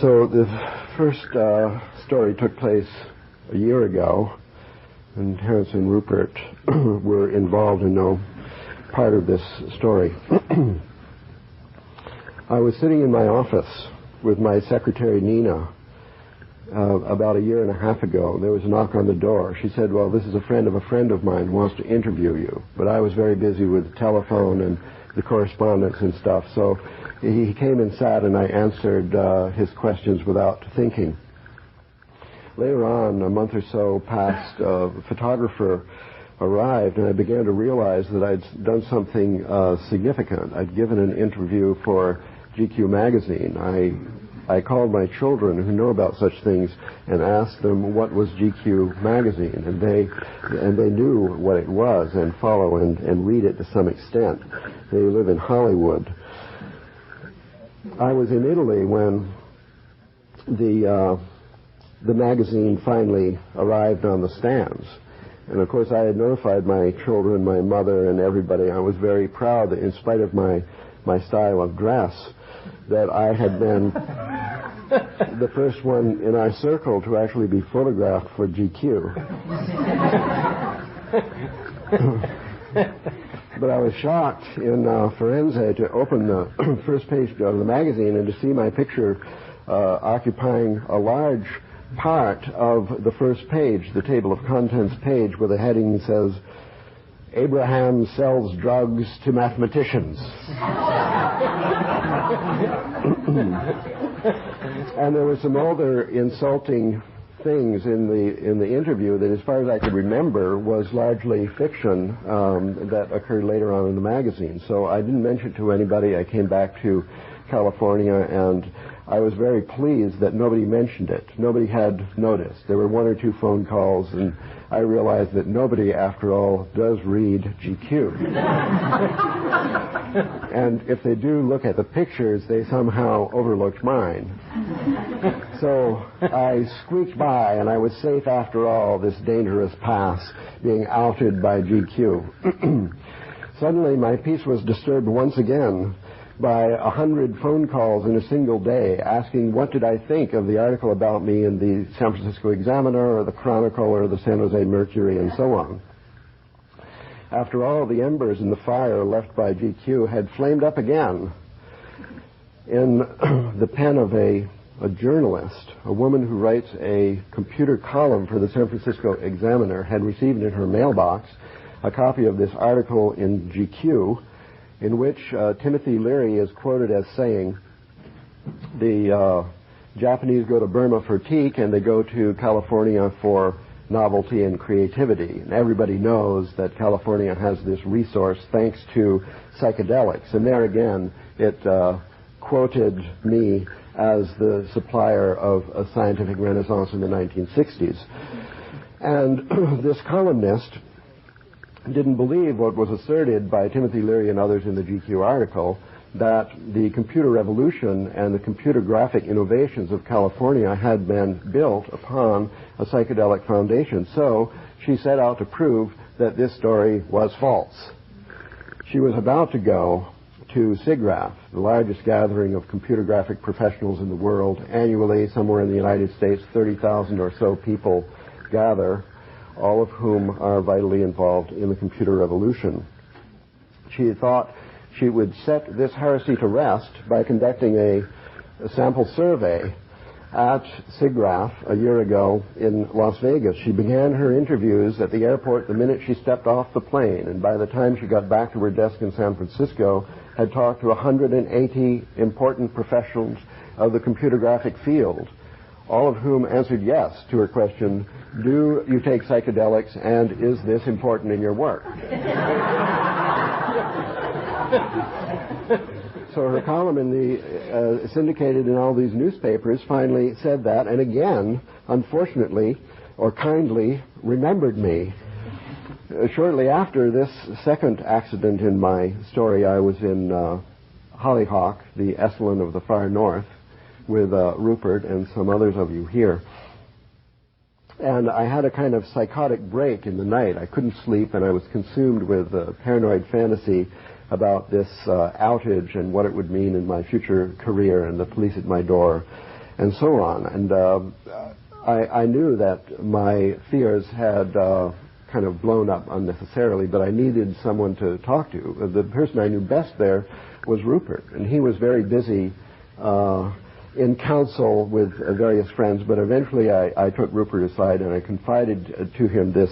So the first story took place a year ago, and Terence and Rupert were involved in no part of this story. I was sitting in my office with my secretary, Nina, about a year and a half ago. There was a knock on the door. She said, well, this is a friend of mine who wants to interview you. But I was very busy with the telephone and the correspondence and stuff, so he came and sat, and I answered his questions without thinking. Later on, a month or so passed, a photographer arrived, and I began to realize that I'd done something significant. I'd given an interview for GQ magazine. I called my children who know about such things and asked them what was GQ magazine, and they knew what it was and follow and read it to some extent. They live in Hollywood. I was in Italy when the magazine finally arrived on the stands. And of course I had notified my children, my mother, and everybody. I was very proud that in spite of my style of dress, that I had been the first one in our circle to actually be photographed for GQ. But I was shocked in Firenze to open the first page of the magazine and to see my picture occupying a large part of the first page, the table of contents page, where the heading says, Abraham sells drugs to mathematicians. And there were some other insulting things in the interview that, as far as I could remember, was largely fiction that occurred later on in the magazine. So I didn't mention it to anybody. I came back to California, and I was very pleased that nobody mentioned it. Nobody had noticed. There were one or two phone calls, and I realized that nobody, after all, does read GQ. And if they do look at the pictures, they somehow overlooked mine. So I squeaked by, and I was safe after all, this dangerous pass, being outed by GQ. Suddenly, my peace was disturbed once again by 100 phone calls in a single day asking what did I think of the article about me in the San Francisco Examiner or the Chronicle or the San Jose Mercury and so on. After all, the embers in the fire left by GQ had flamed up again. In the pen of a journalist, a woman who writes a computer column for the San Francisco Examiner, had received in her mailbox a copy of this article in GQ, in which Timothy Leary is quoted as saying, the Japanese go to Burma for teak, and they go to California for novelty and creativity. And everybody knows that California has this resource thanks to psychedelics. And there again, it quoted me as the supplier of a scientific renaissance in the 1960s. And this columnist didn't believe what was asserted by Timothy Leary and others in the GQ article, that the computer revolution and the computer graphic innovations of California had been built upon a psychedelic foundation. So she set out to prove that this story was false. She was about to go to SIGGRAPH, the largest gathering of computer graphic professionals in the world. Annually, somewhere in the United States, 30,000 or so people gather, all of whom are vitally involved in the computer revolution. She thought she would set this heresy to rest by conducting a sample survey at SIGGRAPH a year ago in Las Vegas. She began her interviews at the airport the minute she stepped off the plane, and by the time she got back to her desk in San Francisco, had talked to 180 important professionals of the computer graphic field, all of whom answered yes to her question, do you take psychedelics, and is this important in your work? So her column in the syndicated in all these newspapers finally said that, and again, unfortunately, or kindly, remembered me. Shortly after this second accident in my story, I was in Hollyhock, the Esalen of the far north, with Rupert and some others of you here. And I had a kind of psychotic break in the night. I couldn't sleep, and I was consumed with paranoid fantasy about this outage and what it would mean in my future career and the police at my door. and so on. And I knew that my fears had kind of blown up unnecessarily, but I needed someone to talk to. The person I knew best there was Rupert, and he was very busy in counsel with various friends, but eventually I took Rupert aside and I confided to him this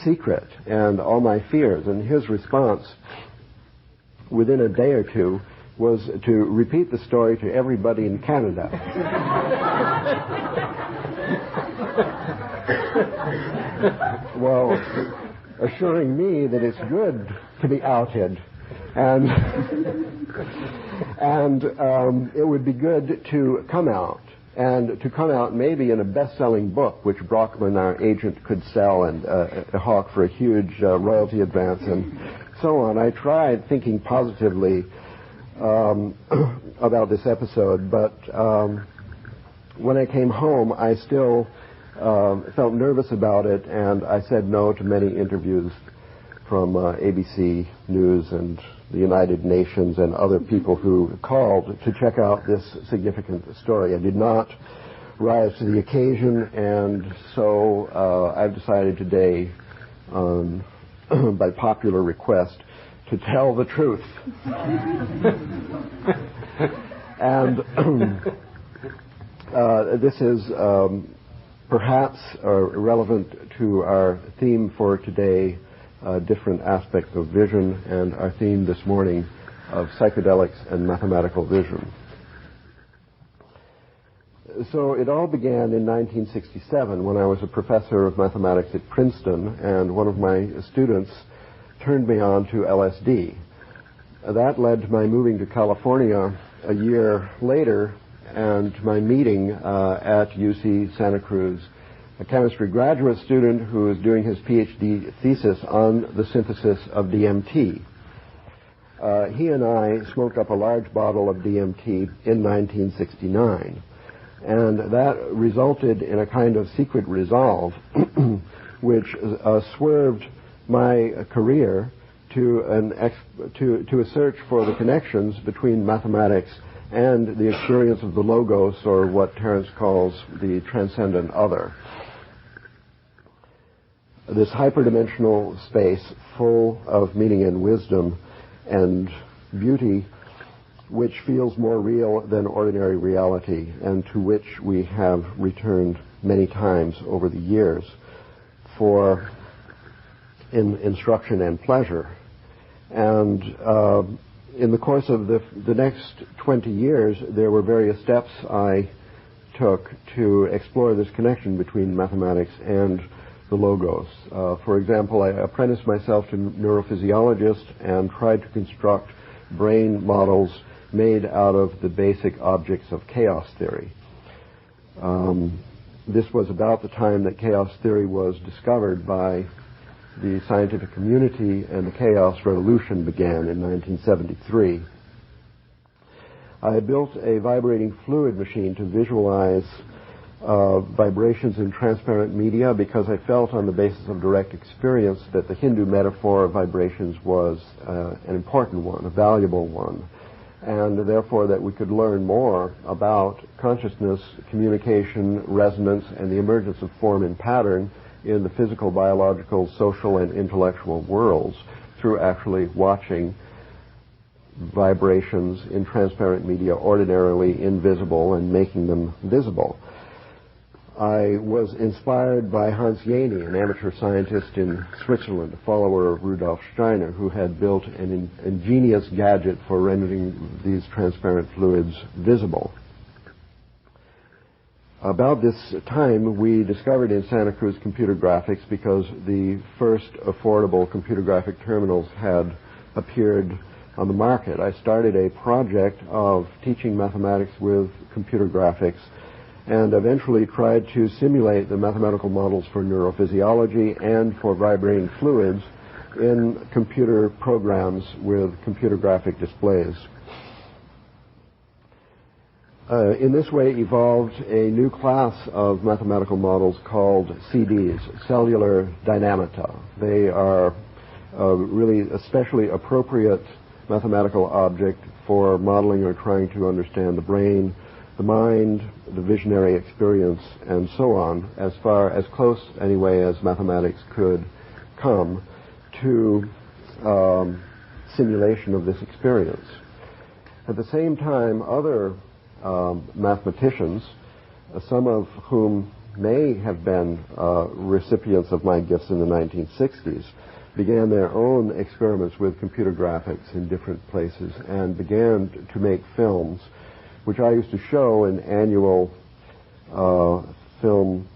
secret and all my fears, and his response within a day or two was to repeat the story to everybody in Canada. Well, assuring me that it's good to be outed, and it would be good to come out, and to come out maybe in a best-selling book, which Brockman, our agent, could sell and hawk for a huge royalty advance, and so on. I tried thinking positively about this episode, but when I came home, I still felt nervous about it, and I said no to many interviews from ABC News and the United Nations and other people who called to check out this significant story. I did not rise to the occasion, and so I've decided today, by popular request, to tell the truth. And this is perhaps relevant to our theme for today, different aspects of vision, and our theme this morning of psychedelics and mathematical vision. So it all began in 1967 when I was a professor of mathematics at Princeton, and one of my students turned me on to LSD. That led to my moving to California a year later and to my meeting at UC Santa Cruz, a chemistry graduate student who is doing his PhD thesis on the synthesis of DMT. He and I smoked up a large bottle of DMT in 1969, and that resulted in a kind of secret resolve which swerved my career to a search for the connections between mathematics and the experience of the logos, or what Terence calls the transcendent other. This hyperdimensional space full of meaning and wisdom and beauty, which feels more real than ordinary reality, and to which we have returned many times over the years for instruction and pleasure. And in the course of the next 20 years, there were various steps I took to explore this connection between mathematics and the logos. For example, I apprenticed myself to neurophysiologist and tried to construct brain models made out of the basic objects of chaos theory. This was about the time that chaos theory was discovered by the scientific community, and the chaos revolution began in 1973. I built a vibrating fluid machine to visualize vibrations in transparent media because I felt on the basis of direct experience that the Hindu metaphor of vibrations was an important one, a valuable one, and therefore that we could learn more about consciousness, communication, resonance, and the emergence of form and pattern in the physical, biological, social, and intellectual worlds through actually watching vibrations in transparent media ordinarily invisible and making them visible. I was inspired by Hans Jeni, an amateur scientist in Switzerland, a follower of Rudolf Steiner, who had built an ingenious gadget for rendering these transparent fluids visible. About this time, we discovered in Santa Cruz computer graphics because the first affordable computer graphic terminals had appeared on the market. I started a project of teaching mathematics with computer graphics and eventually tried to simulate the mathematical models for neurophysiology and for vibrating fluids in computer programs with computer graphic displays. In this way evolved a new class of mathematical models called CDs, cellular dynamata. They are really especially appropriate mathematical object for modeling or trying to understand the brain, the mind, the visionary experience, and so on, as close anyway as mathematics could come to simulation of this experience. At the same time, other mathematicians, some of whom may have been recipients of my gifts in the 1960s, began their own experiments with computer graphics in different places and began to make films, which I used to show in annual film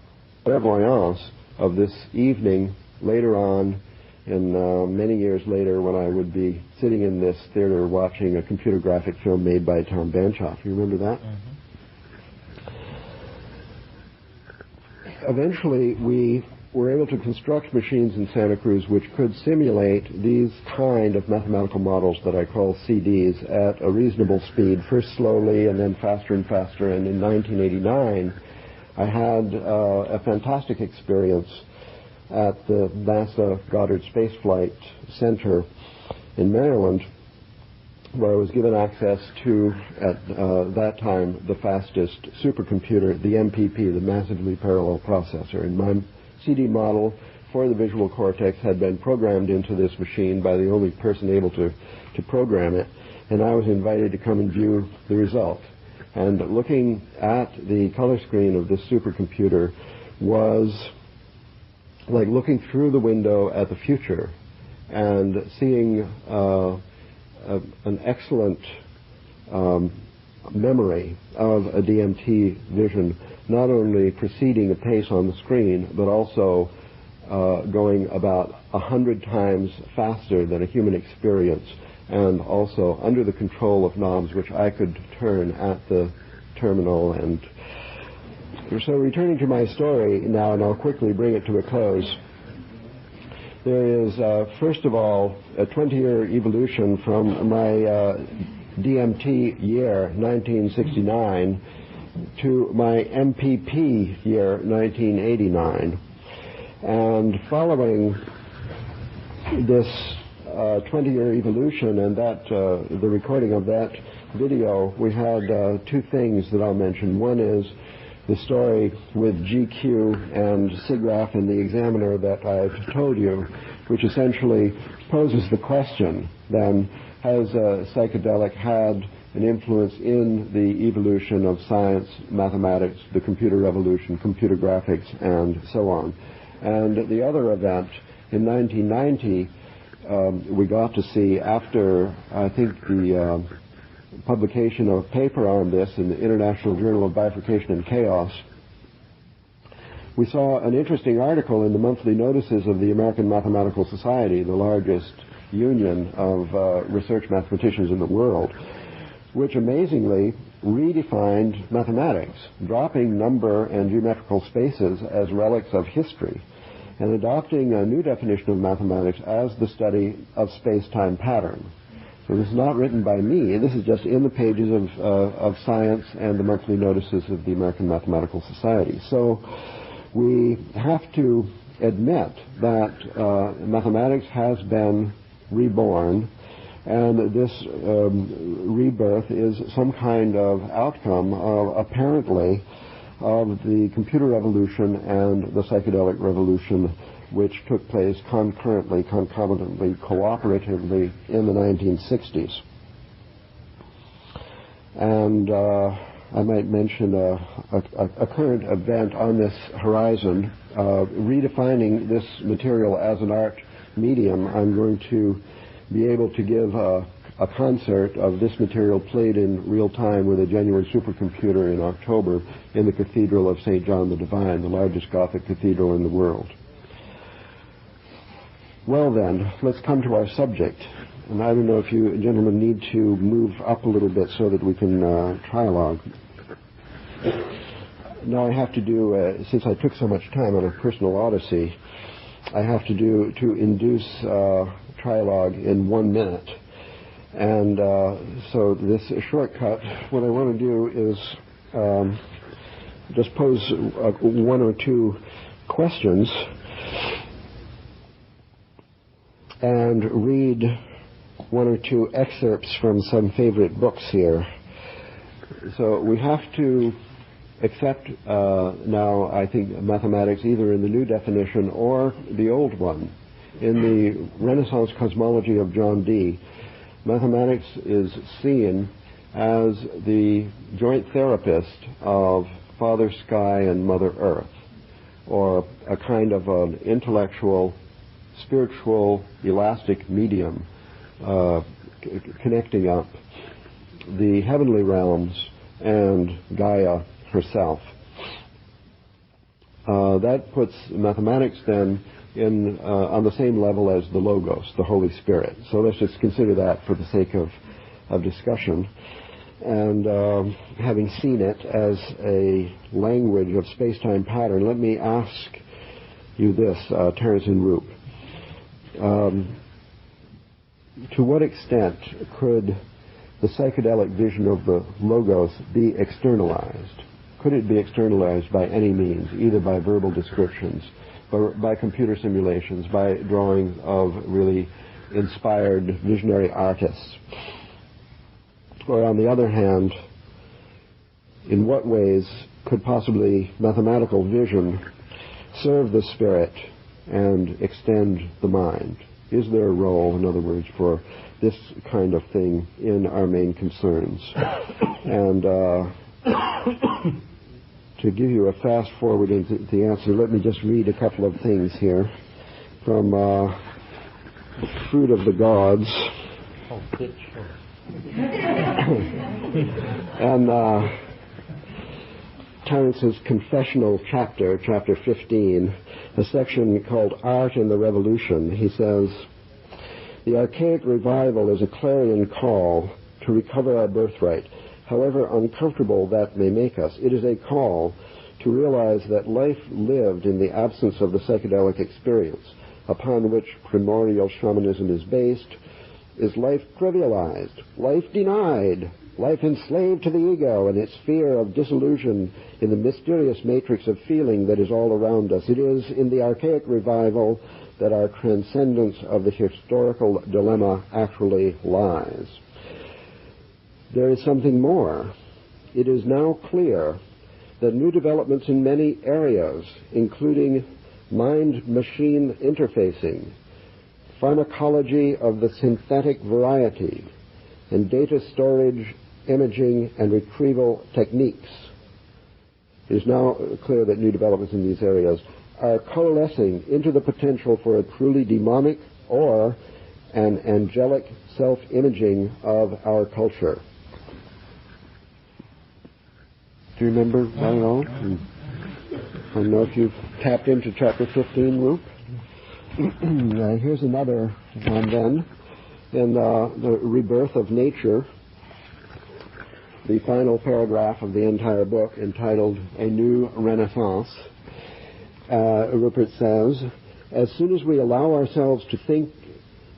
clairvoyance of this evening later on, and many years later when I would be sitting in this theater watching a computer graphic film made by Tom Banchoff. You remember that? Mm-hmm. Eventually, we were able to construct machines in Santa Cruz which could simulate these kind of mathematical models that I call CDs at a reasonable speed, first slowly and then faster and faster. And in 1989, I had a fantastic experience at the NASA Goddard Space Flight Center in Maryland, where I was given access to, at that time, the fastest supercomputer, the MPP, the Massively Parallel Processor. And my CD model for the visual cortex had been programmed into this machine by the only person able to program it, and I was invited to come and view the result. And looking at the color screen of this supercomputer was like looking through the window at the future and seeing an excellent memory of a DMT vision, not only proceeding apace on the screen, but also going about 100 times faster than a human experience, and also under the control of knobs which I could turn at the terminal. And so returning to my story now, and I'll quickly bring it to a close. There is, first of all, a 20-year evolution from my DMT year, 1969, to my MPP year, 1989. And following this 20-year evolution and that the recording of that video, we had two things that I'll mention. One is the story with GQ and SIGGRAPH and the Examiner that I've told you, which essentially poses the question, then, has psychedelic had an influence in the evolution of science, mathematics, the computer revolution, computer graphics, and so on. And the other event, in 1990, we got to see, after, I think, the publication of a paper on this in the International Journal of Bifurcation and Chaos, we saw an interesting article in the monthly notices of the American Mathematical Society, the largest union of research mathematicians in the world, which amazingly redefined mathematics, dropping number and geometrical spaces as relics of history, and adopting a new definition of mathematics as the study of space-time pattern. So this is not written by me. This is just in the pages of Science and the monthly notices of the American Mathematical Society. So we have to admit that mathematics has been reborn, and this rebirth is some kind of outcome, apparently, of the computer revolution and the psychedelic revolution, which took place concurrently, concomitantly, cooperatively in the 1960s. And I might mention a current event on this horizon, redefining this material as an art medium. I'm going to be able to give a concert of this material played in real time with a genuine supercomputer in October in the Cathedral of St. John the Divine, the largest Gothic cathedral in the world. Well then, let's come to our subject. And I don't know if you gentlemen need to move up a little bit so that we can trialogue. Now I have to do, since I took so much time on a personal odyssey, I have to induce trialogue in 1 minute. And so this shortcut, what I want to do is just pose one or two questions and read one or two excerpts from some favorite books here. So we have to accept now, I think, mathematics either in the new definition or the old one. In the Renaissance cosmology of John Dee, mathematics is seen as the joint therapist of Father Sky and Mother Earth, or a kind of an intellectual, spiritual, elastic medium connecting up the heavenly realms and Gaia herself. That puts mathematics then in on the same level as the Logos, the Holy Spirit. So let's just consider that for the sake of discussion. And having seen it as a language of space-time pattern, let me ask you this, Terence and Roop. To what extent could the psychedelic vision of the Logos be externalized? Could it be externalized by any means, either by verbal descriptions, by computer simulations, by drawings of really inspired visionary artists? Or on the other hand, in what ways could possibly mathematical vision serve the spirit and extend the mind? Is there a role, in other words, for this kind of thing in our main concerns? And to give you a fast forward into the answer, let me just read a couple of things here from Fruit of the Gods. Oh, good choice. And Terence's confessional chapter 15, a section called Art in the Revolution. He says, "The archaic revival is a clarion call to recover our birthright. However uncomfortable that may make us, it is a call to realize that life lived in the absence of the psychedelic experience, upon which primordial shamanism is based, is life trivialized, life denied, life enslaved to the ego and its fear of disillusion in the mysterious matrix of feeling that is all around us. It is in the archaic revival that our transcendence of the historical dilemma actually lies. There is something more. It is now clear that new developments in many areas, including mind-machine interfacing, pharmacology of the synthetic variety, and data storage, imaging, and retrieval techniques. It is now clear that new developments in these areas are coalescing into the potential for a truly demonic or an angelic self-imaging of our culture." Do you remember that at all? I don't know if you've tapped into chapter 15, Roop. Here's another one then. In the Rebirth of Nature, the final paragraph of the entire book, entitled A New Renaissance, Rupert says, "As soon as we allow ourselves to think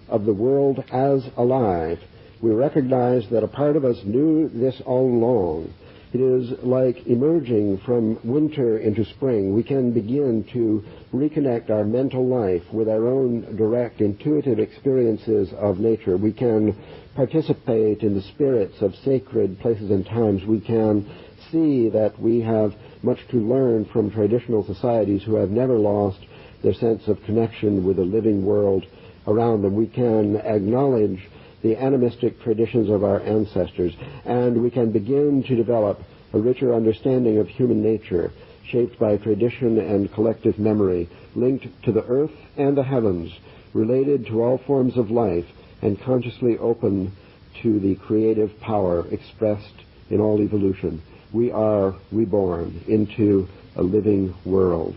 of the world as alive, we recognize that a part of us knew this all along. It is like emerging from winter into spring. We can begin to reconnect our mental life with our own direct, intuitive experiences of nature. We can participate in the spirits of sacred places and times. We can see that we have much to learn from traditional societies who have never lost their sense of connection with the living world around them. We can acknowledge the animistic traditions of our ancestors, and we can begin to develop a richer understanding of human nature, shaped by tradition and collective memory, linked to the earth and the heavens, related to all forms of life, and consciously open to the creative power expressed in all evolution. We are reborn into a living world."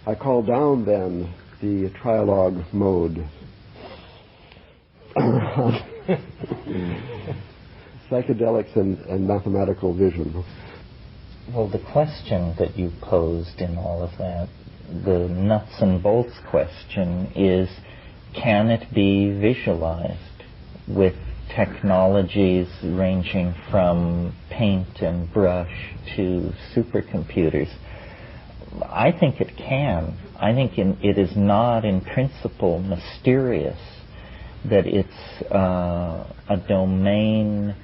I call down then the trialogue mode. Psychedelics and mathematical vision. Well, the question that you posed in all of that, the nuts and bolts question, is can it be visualized with technologies ranging from paint and brush to supercomputers? I think it can. I think it is not in principle mysterious, that it's a domain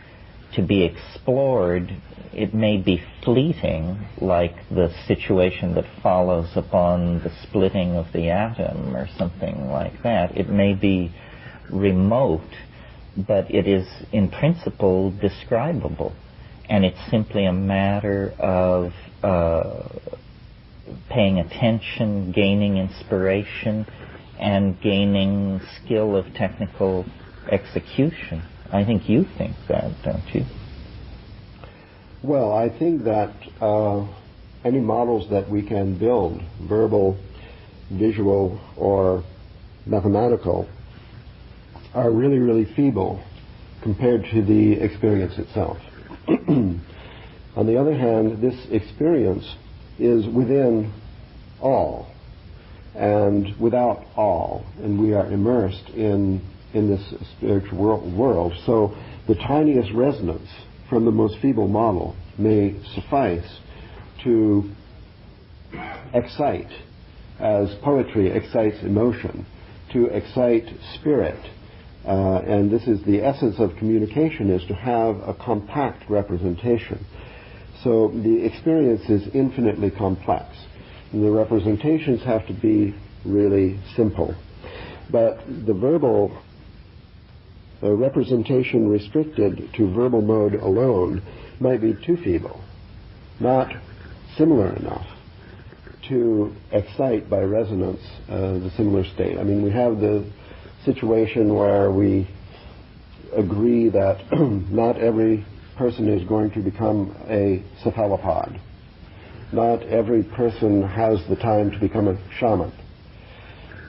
to be explored, it may be fleeting, like the situation that follows upon the splitting of the atom or something like that. It may be remote, but it is in principle describable. And it's simply a matter of paying attention, gaining inspiration, and gaining skill of technical execution. I think you think that, don't you? Well, I think that any models that we can build, verbal, visual, or mathematical, are really, really feeble compared to the experience itself. On the other hand, this experience is within all and without all, and we are immersed in this spiritual world. So the tiniest resonance from the most feeble model may suffice to excite, as poetry excites emotion, to excite spirit. And this is the essence of communication, is to have a compact representation. So the experience is infinitely complex, and the representations have to be really simple. But the verbal representation restricted to verbal mode alone might be too feeble, not similar enough to excite by resonance the similar state. I mean, we have the situation where we agree that not every person is going to become a cephalopod. Not every person has the time to become a shaman.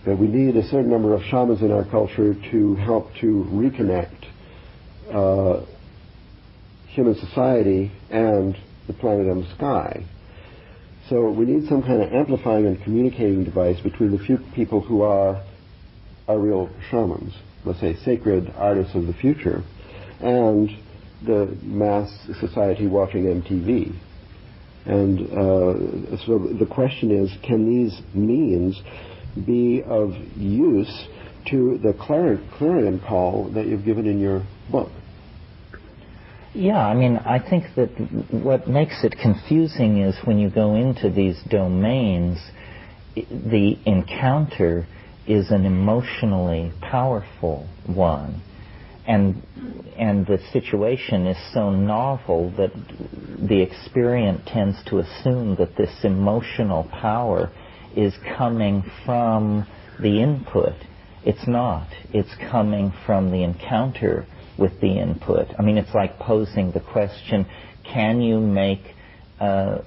That we need a certain number of shamans in our culture to help to reconnect human society and the planet and the sky. So we need some kind of amplifying and communicating device between the few people who are real shamans, let's say sacred artists of the future, and the mass society watching MTV. And so the question is, can these means be of use to the clarion call that you've given in your book? Yeah, I mean, I think that what makes it confusing is when you go into these domains, the encounter is an emotionally powerful one. And the situation is so novel that the experient tends to assume that this emotional power is coming from the input. It's not. It's coming from the encounter with the input. I mean, it's like posing the question, can you make a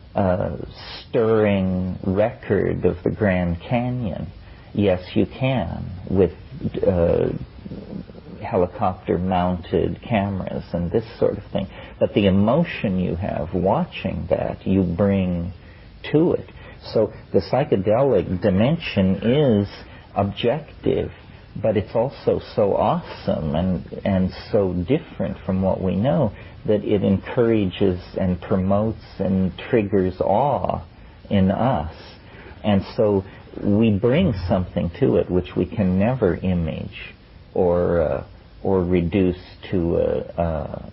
stirring record of the Grand Canyon? Yes, you can, with helicopter-mounted cameras and this sort of thing. But the emotion you have watching that, you bring to it. So the psychedelic dimension is objective, but it's also so awesome and so different from what we know that it encourages and promotes and triggers awe in us. And so we bring something to it which we can never image or reduce to a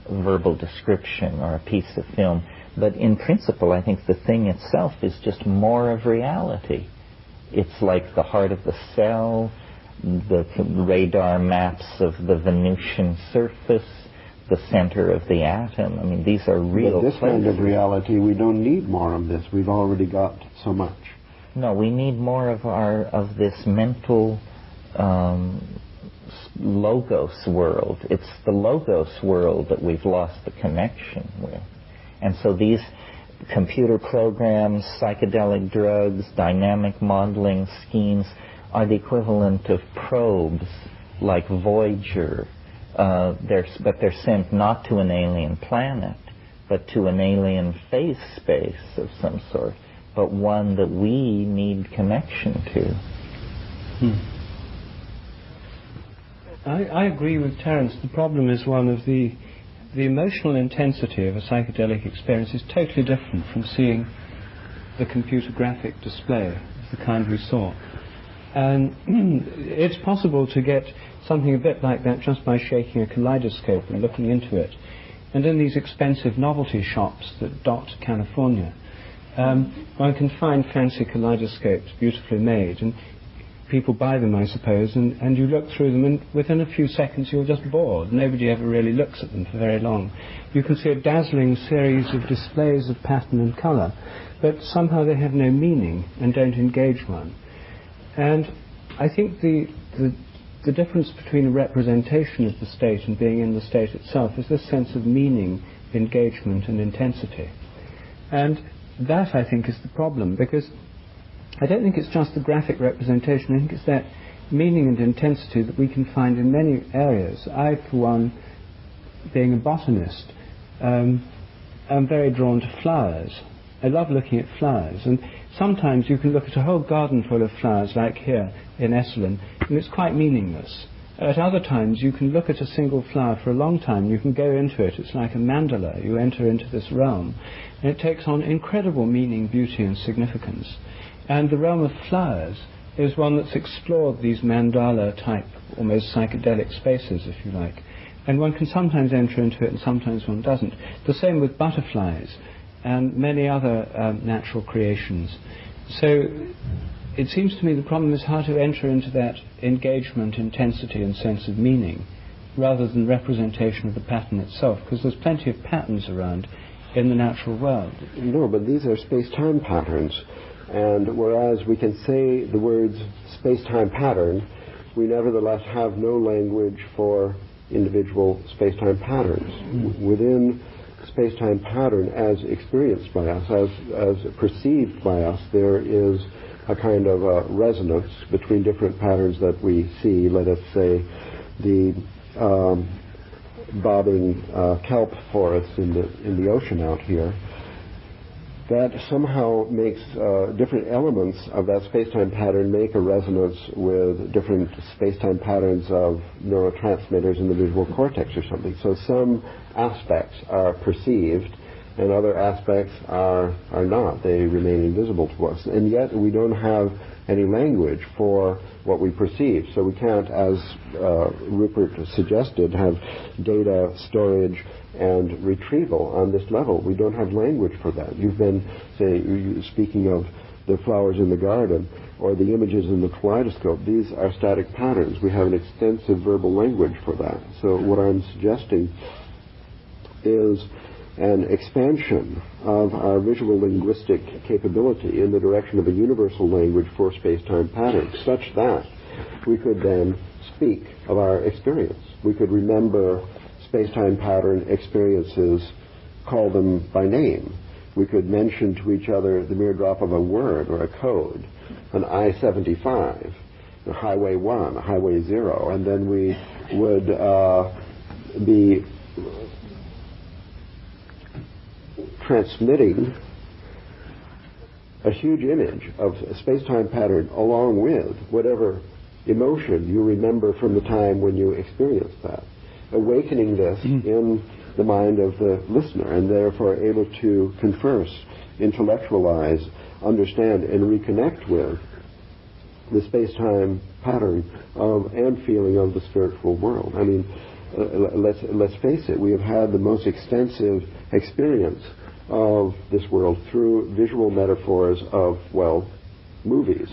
verbal description or a piece of film. But in principle, I think the thing itself is just more of reality. It's like the heart of the cell, the radar maps of the Venusian surface, the center of the atom. I mean, these are real But this kind of reality, we don't need more of this. We've already got so much. No, we need more of this mental logos world. It's the logos world that we've lost the connection with. And so these computer programs, psychedelic drugs, dynamic modeling schemes are the equivalent of probes like Voyager. But they're sent not to an alien planet, but to an alien phase space of some sort, but one that we need connection to. I agree with Terence. The problem is one of the emotional intensity of a psychedelic experience is totally different from seeing the computer graphic display of the kind we saw. And it's possible to get something a bit like that just by shaking a kaleidoscope and looking into it. And in these expensive novelty shops that dot California, one can find fancy kaleidoscopes beautifully made, and people buy them, I suppose, and you look through them, and within a few seconds you're just bored. Nobody ever really looks at them for very long. You can see a dazzling series of displays of pattern and colour, but somehow they have no meaning and don't engage one. And I think the difference between a representation of the state and being in the state itself is this sense of meaning, engagement and intensity. And that, I think, is the problem, because I don't think it's just the graphic representation. I think it's that meaning and intensity that we can find in many areas. I, for one, being a botanist, am very drawn to flowers. I love looking at flowers, and sometimes you can look at a whole garden full of flowers, like here in Esalen, and it's quite meaningless. At other times you can look at a single flower for a long time. You can go into it. It's like a mandala. You enter into this realm, and it takes on incredible meaning, beauty and significance. And the realm of flowers is one that's explored these mandala-type, almost psychedelic spaces, if you like. And one can sometimes enter into it and sometimes one doesn't. The same with butterflies and many other natural creations. So it seems to me the problem is how to enter into that engagement, intensity and sense of meaning rather than representation of the pattern itself, because there's plenty of patterns around in the natural world. No, but these are space-time patterns. And whereas we can say the words space-time pattern, we nevertheless have no language for individual space-time patterns. Within space-time pattern as experienced by us, as perceived by us, there is a kind of a resonance between different patterns that we see. Let us say the bobbing kelp forests in the ocean out here. That somehow makes different elements of that space-time pattern make a resonance with different space-time patterns of neurotransmitters in the visual cortex or something. So some aspects are perceived and other aspects are not. They remain invisible to us. And yet we don't have any language for what we perceive. So we can't, as Rupert suggested, have data storage and retrieval on this level. We don't have language for that. You've been, speaking of the flowers in the garden or the images in the kaleidoscope. These are static patterns. We have an extensive verbal language for that. So what I'm suggesting is an expansion of our visual linguistic capability in the direction of a universal language for space-time patterns, such that we could then speak of our experience. We could remember space-time pattern experiences, call them by name. We could mention to each other the mere drop of a word or a code, an I-75, a Highway 1, a Highway 0, and then we would be transmitting a huge image of a space-time pattern along with whatever emotion you remember from the time when you experienced that, awakening this in the mind of the listener, and therefore able to converse, intellectualize, understand, and reconnect with the space-time pattern of and feeling of the spiritual world. I mean, let's face it, we have had the most extensive experience of this world through visual metaphors of, well, movies.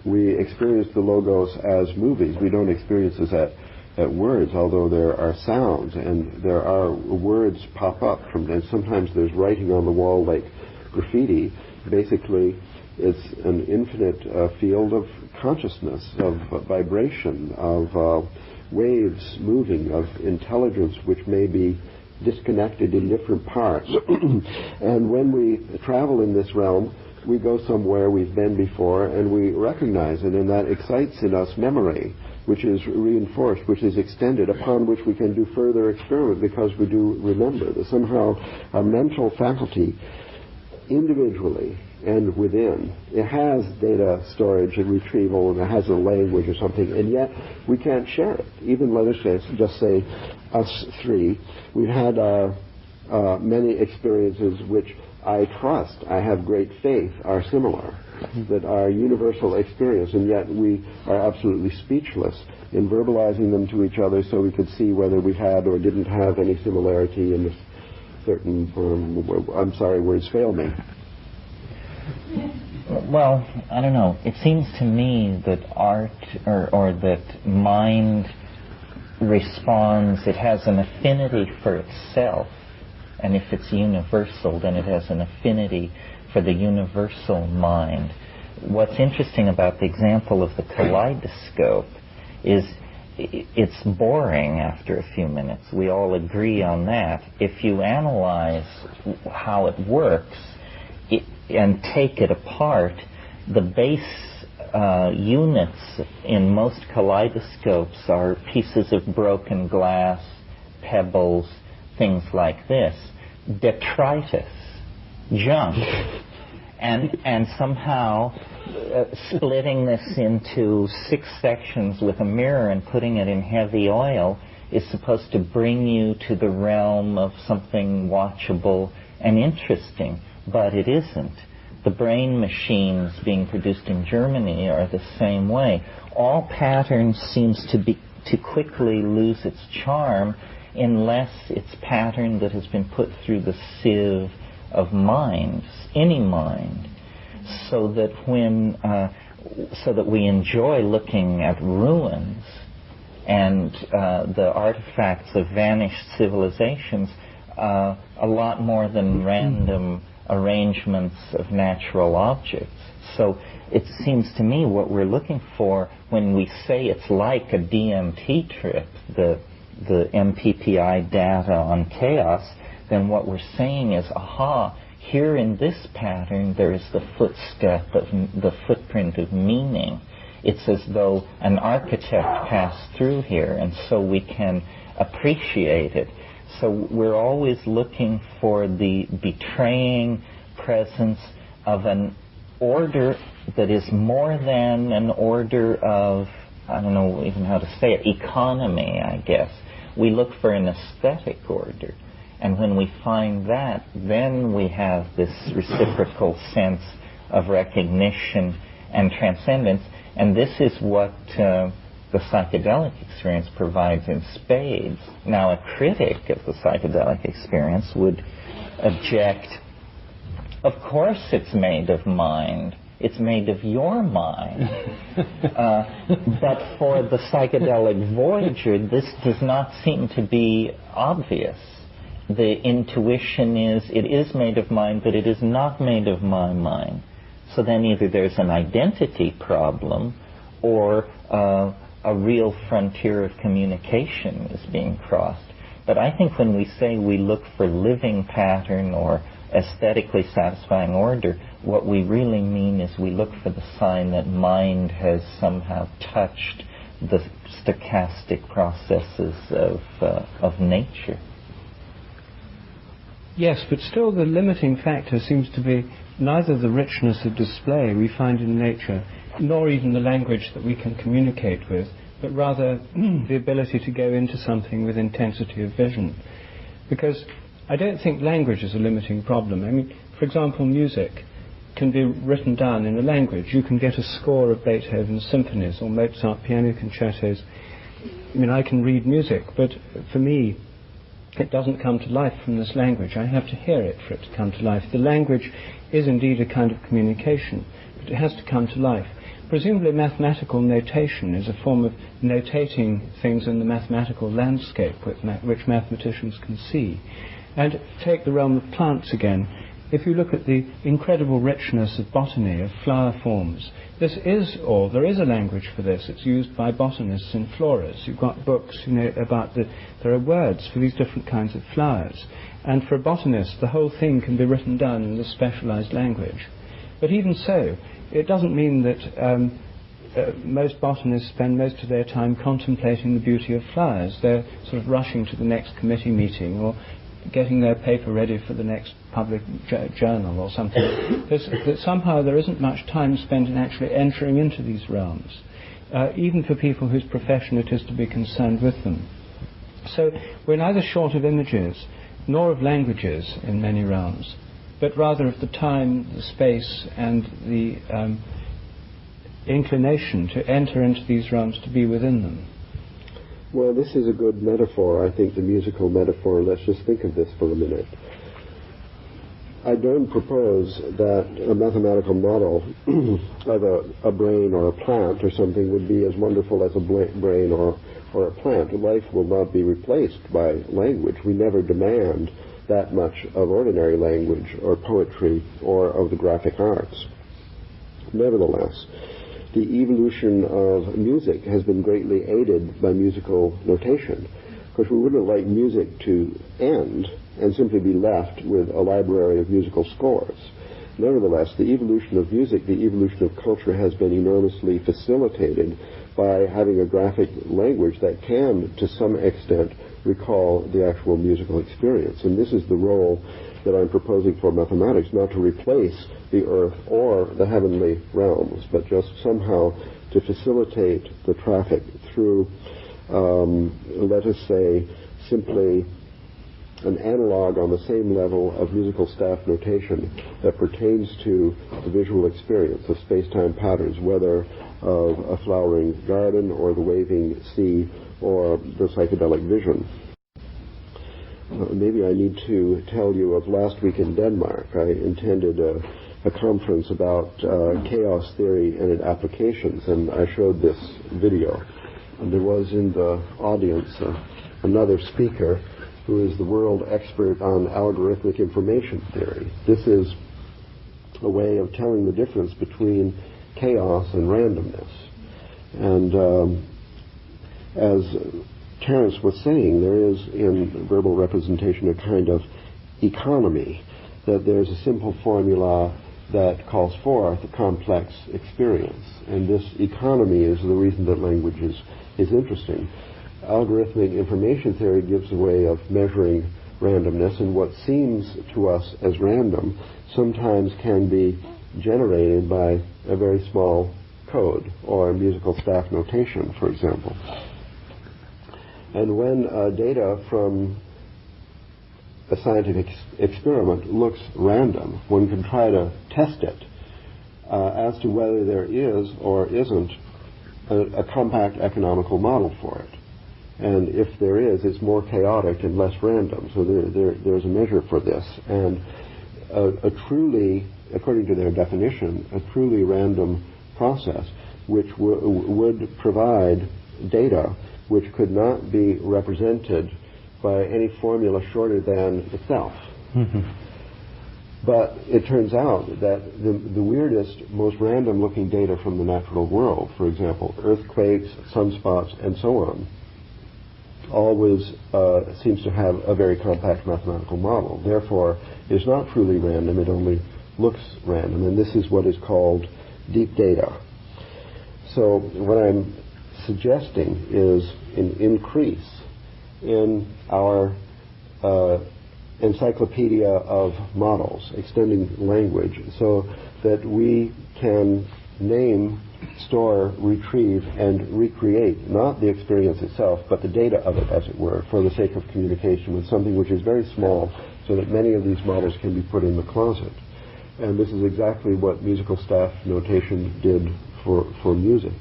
We experience the logos as movies. We don't experience this at words, although there are sounds and there are words pop up from, and sometimes there's writing on the wall like graffiti. Basically, it's an infinite field of consciousness, of vibration, of waves moving, of intelligence which may be disconnected in different parts. And when we travel in this realm, we go somewhere we've been before and we recognize it, and that excites in us memory, which is reinforced, which is extended, upon which we can do further experiment because we do remember that somehow our mental faculty individually and within, it has data storage and retrieval, and it has a language or something, and yet we can't share it. Even let us just say us three, we had our many experiences which I trust, I have great faith, are similar, that are universal experience, and yet we are absolutely speechless in verbalizing them to each other so we could see whether we had or didn't have any similarity in a certain, I'm sorry, words fail me. Well, I don't know. It seems to me that art or that mind responds, it has an affinity for itself. And if it's universal, then it has an affinity for the universal mind. What's interesting about the example of the kaleidoscope is it's boring after a few minutes. We all agree on that. If you analyze how it works and take it apart, the base units in most kaleidoscopes are pieces of broken glass, pebbles, things like this, detritus, junk, and somehow splitting this into 6 sections with a mirror and putting it in heavy oil is supposed to bring you to the realm of something watchable and interesting, but it isn't. The brain machines being produced in Germany are the same way. All patterns seems to quickly lose its charm unless it's pattern that has been put through the sieve of minds, any mind, so that we enjoy looking at ruins and the artifacts of vanished civilizations a lot more than random arrangements of natural objects. So it seems to me what we're looking for when we say it's like a DMT trip, the MPPI data on chaos, then what we're saying is, aha, here in this pattern there is the footprint of meaning. It's as though an architect passed through here, and so we can appreciate it. So we're always looking for the betraying presence of an order that is more than an order of, I don't know even how to say it, economy, I guess. We look for an aesthetic order. And when we find that, then we have this reciprocal sense of recognition and transcendence. And this is what the psychedelic experience provides in spades. Now, a critic of the psychedelic experience would object, of course it's made of mind. It's made of your mind. But for the psychedelic voyager, this does not seem to be obvious. The intuition is, it is made of mind, but it is not made of my mind. So then either there's an identity problem or a real frontier of communication is being crossed. But I think when we say we look for living pattern or aesthetically satisfying order, what we really mean is we look for the sign that mind has somehow touched the stochastic processes of nature. Yes, but still the limiting factor seems to be neither the richness of display we find in nature, nor even the language that we can communicate with, but rather the ability to go into something with intensity of vision. Because I don't think language is a limiting problem. I mean, for example, music can be written down in a language. You can get a score of Beethoven's symphonies or Mozart piano concertos. I mean, I can read music, but for me, it doesn't come to life from this language. I have to hear it for it to come to life. The language is indeed a kind of communication, but it has to come to life. Presumably mathematical notation is a form of notating things in the mathematical landscape which mathematicians can see. And take the realm of plants again. If you look at the incredible richness of botany, of flower forms, there is a language for this. It's used by botanists in floras. You've got books, about there are words for these different kinds of flowers. And for a botanist, the whole thing can be written down in this specialized language. But even so, it doesn't mean that most botanists spend most of their time contemplating the beauty of flowers. They're sort of rushing to the next committee meeting or getting their paper ready for the next public journal or something. That somehow there isn't much time spent in actually entering into these realms, even for people whose profession it is to be concerned with them. So we're neither short of images nor of languages in many realms, but rather of the time, the space, and the inclination to enter into these realms, to be within them. Well, this is a good metaphor, I think, the musical metaphor. Let's just think of this for a minute. I don't propose that a mathematical model of a brain or a plant or something would be as wonderful as a brain or a plant. Life will not be replaced by language. We never demand that much of ordinary language or poetry or of the graphic arts. Nevertheless, the evolution of music has been greatly aided by musical notation. Of course, we wouldn't like music to end and simply be left with a library of musical scores. Nevertheless, the evolution of music, the evolution of culture has been enormously facilitated by having a graphic language that can, to some extent, recall the actual musical experience. And this is the role that I'm proposing for mathematics, not to replace the earth or the heavenly realms, but just somehow to facilitate the traffic through, let us say, simply an analog on the same level of musical staff notation that pertains to the visual experience of space-time patterns, whether of a flowering garden or the waving sea or the psychedelic vision. Maybe I need to tell you of last week in Denmark. I attended a conference about chaos theory and its applications, and I showed this video. And there was in the audience another speaker who is the world expert on algorithmic information theory. This is a way of telling the difference between chaos and randomness. And as Terence was saying, there is in verbal representation a kind of economy, that there's a simple formula that calls forth a complex experience. And this economy is the reason that language is interesting. Algorithmic information theory gives a way of measuring randomness, and what seems to us as random sometimes can be generated by a very small code or musical staff notation, for example. And when data from a scientific experiment looks random, one can try to test it as to whether there is or isn't a compact economical model for it. And if there is, it's more chaotic and less random. So there's a measure for this. And a truly, according to their definition, a truly random process which would provide data which could not be represented by any formula shorter than itself. Mm-hmm. But it turns out that the weirdest, most random-looking data from the natural world, for example, earthquakes, sunspots, and so on, always seems to have a very compact mathematical model. Therefore, it's not truly random, it only looks random, and this is what is called deep data. So what I'm suggesting is an increase in our encyclopedia of models, extending language, so that we can name, store, retrieve, and recreate not the experience itself, but the data of it, as it were, for the sake of communication with something which is very small, so that many of these models can be put in the closet. And this is exactly what musical staff notation did for music.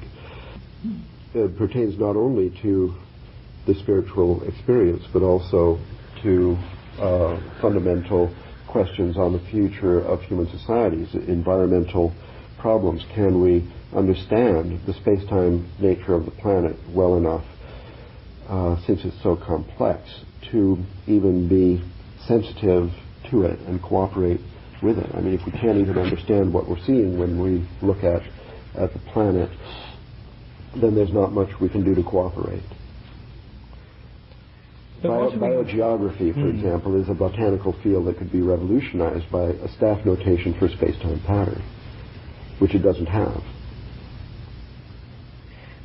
It pertains not only to the spiritual experience, but also to fundamental questions on the future of human societies, environmental problems. Can we understand the space-time nature of the planet well enough, since it's so complex, to even be sensitive to it and cooperate with it? I mean, if we can't even understand what we're seeing when we look at the planet, then there's not much we can do to cooperate. Biogeography, for example, is a botanical field that could be revolutionized by a staff notation for space-time pattern, which it doesn't have.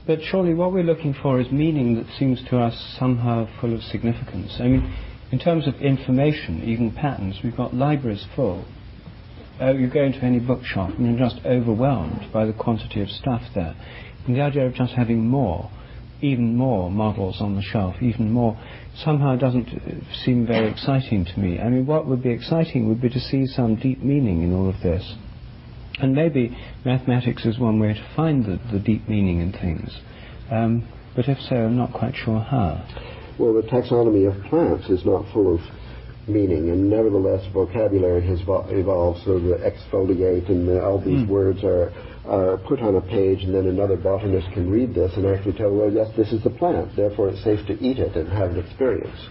But surely what we're looking for is meaning that seems to us somehow full of significance. I mean, in terms of information, even patterns, we've got libraries full. You go into any bookshop and you're just overwhelmed by the quantity of stuff there. And the idea of just having more even more models on the shelf, even more, somehow doesn't seem very exciting to me. I mean, what would be exciting would be to see some deep meaning in all of this. And maybe mathematics is one way to find the deep meaning in things. But if so, I'm not quite sure how. Well, the taxonomy of plants is not full of meaning, and nevertheless vocabulary has evolved, so the exfoliate and all these words are put on a page, and then another botanist can read this and actually tell, well, yes, this is the plant, therefore it's safe to eat it and have an experience.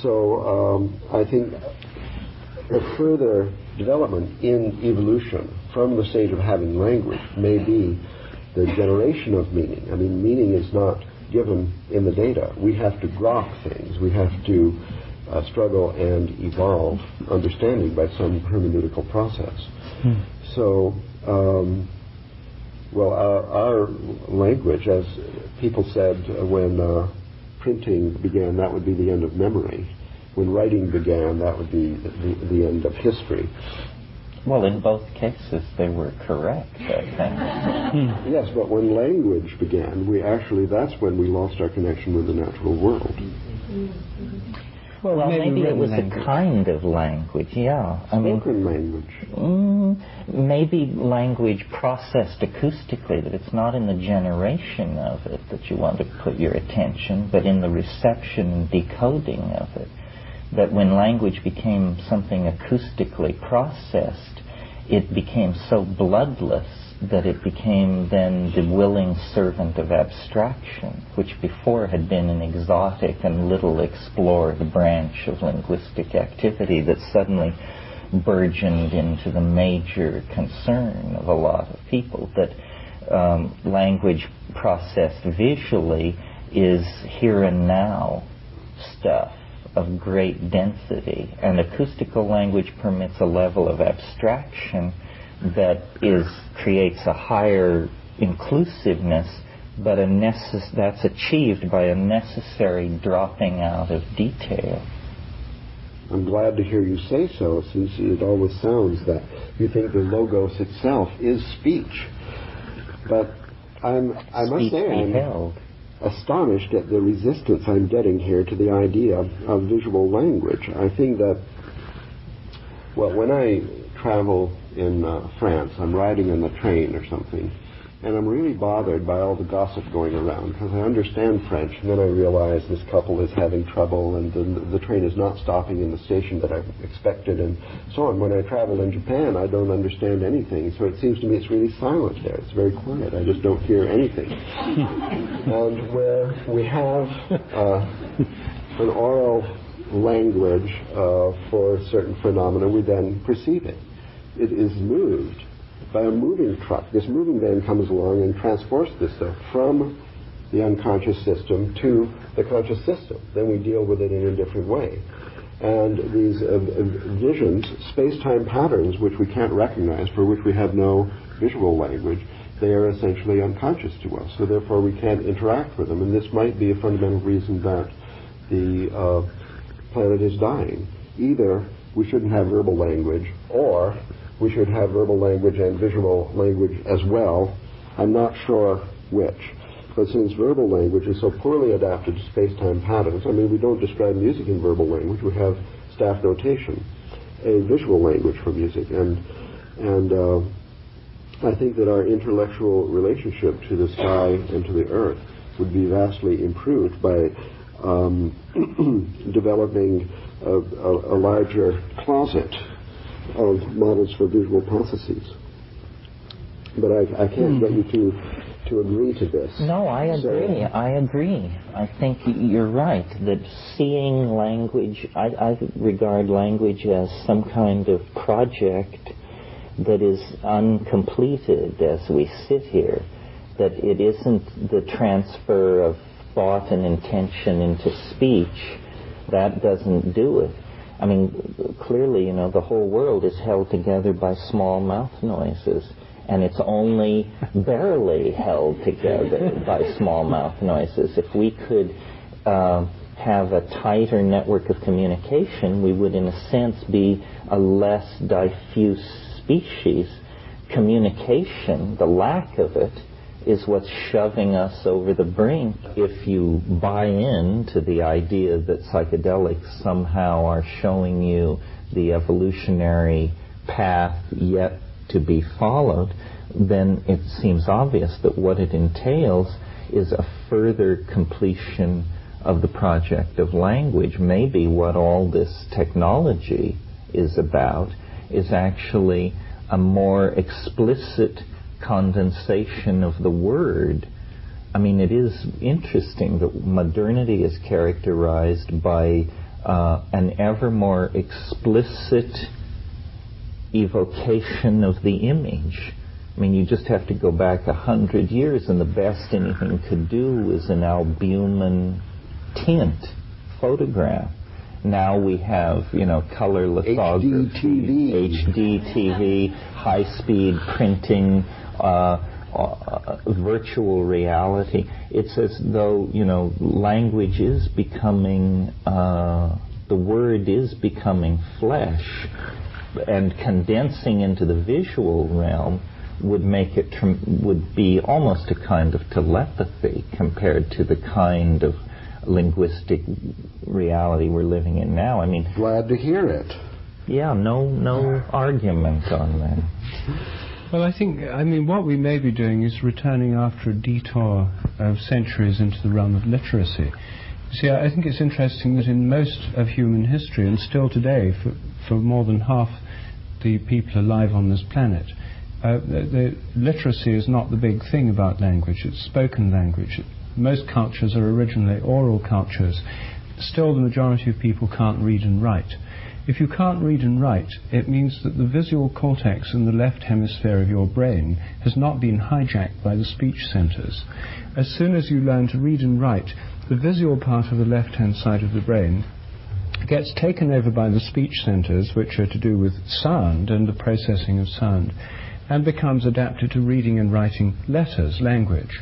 So I think a further development in evolution from the stage of having language may be the generation of meaning. I mean, meaning is not given in the data. We have to grok things. We have to struggle and evolve understanding by some hermeneutical process. So, well, our language, as people said when printing began, that would be the end of memory. When writing began, that would be the end of history. Well, in both cases, they were correct, I think. Yes, but when language began, that's when we lost our connection with the natural world. Well, maybe it was a kind of language, yeah. Spoken language. Maybe language processed acoustically, that it's not in the generation of it that you want to put your attention, but in the reception and decoding of it. That when language became something acoustically processed, it became so bloodless that it became then the willing servant of abstraction, which before had been an exotic and little explored branch of linguistic activity that suddenly burgeoned into the major concern of a lot of people, that language processed visually is here and now stuff of great density, and acoustical language permits a level of abstraction that creates a higher inclusiveness, but that's achieved by a necessary dropping out of detail. I'm glad to hear you say so, since it always sounds that you think the logos itself is speech. But I must say I'm astonished at the resistance I'm getting here to the idea of visual language. I think that, well, when I travel in France, I'm riding on the train or something, and I'm really bothered by all the gossip going around, because I understand French, and then I realize this couple is having trouble, and the train is not stopping in the station that I expected, and so on. When I travel in Japan, I don't understand anything, so it seems to me it's really silent there. It's very quiet. I just don't hear anything. And where we have an oral language for a certain phenomena, we then perceive it. It is moved by a moving truck. This moving van comes along and transports this stuff from the unconscious system to the conscious system. Then we deal with it in a different way. And these visions, space-time patterns, which we can't recognize, for which we have no visual language, they are essentially unconscious to us. So therefore we can't interact with them. And this might be a fundamental reason that the planet is dying. Either we shouldn't have verbal language, or we should have verbal language and visual language as well. I'm not sure which. But since verbal language is so poorly adapted to space-time patterns, I mean, we don't describe music in verbal language. We have staff notation, a visual language for music. And I think that our intellectual relationship to the sky and to the earth would be vastly improved by developing a larger closet of models for visual processes. But I can't get you to agree to this. No, I agree. I agree. I think you're right that seeing language, I regard language as some kind of project that is uncompleted as we sit here, that it isn't the transfer of thought and intention into speech. That doesn't do it. I mean, clearly, the whole world is held together by small mouth noises, and it's only barely held together by small mouth noises. If we could have a tighter network of communication, we would, in a sense, be a less diffuse species. Communication, the lack of it, is what's shoving us over the brink if you buy into the idea that psychedelics somehow are showing you the evolutionary path yet to be followed. Then it seems obvious that what it entails is a further completion of the project of language. Maybe what all this technology is about is actually a more explicit condensation of the word. I mean, it is interesting that modernity is characterized by an ever more explicit evocation of the image. I mean, you just have to go back 100 years, and the best anything could do was an albumin tint photograph. Now we have, color lithography, HD TV, high-speed printing, virtual reality. It's as though, language is becoming, the word is becoming flesh, and condensing into the visual realm would make it would be almost a kind of telepathy compared to the kind of linguistic reality we're living in now. I mean, glad to hear it. Yeah, no argument on that. Well, I think, what we may be doing is returning after a detour of centuries into the realm of literacy. See, I think it's interesting that in most of human history, and still today, for more than half the people alive on this planet, the literacy is not the big thing about language. It's spoken language. Most cultures are originally oral cultures. Still, the majority of people can't read and write. If you can't read and write, it means that the visual cortex in the left hemisphere of your brain has not been hijacked by the speech centers. As soon as you learn to read and write, the visual part of the left-hand side of the brain gets taken over by the speech centers, which are to do with sound and the processing of sound, and becomes adapted to reading and writing letters, language.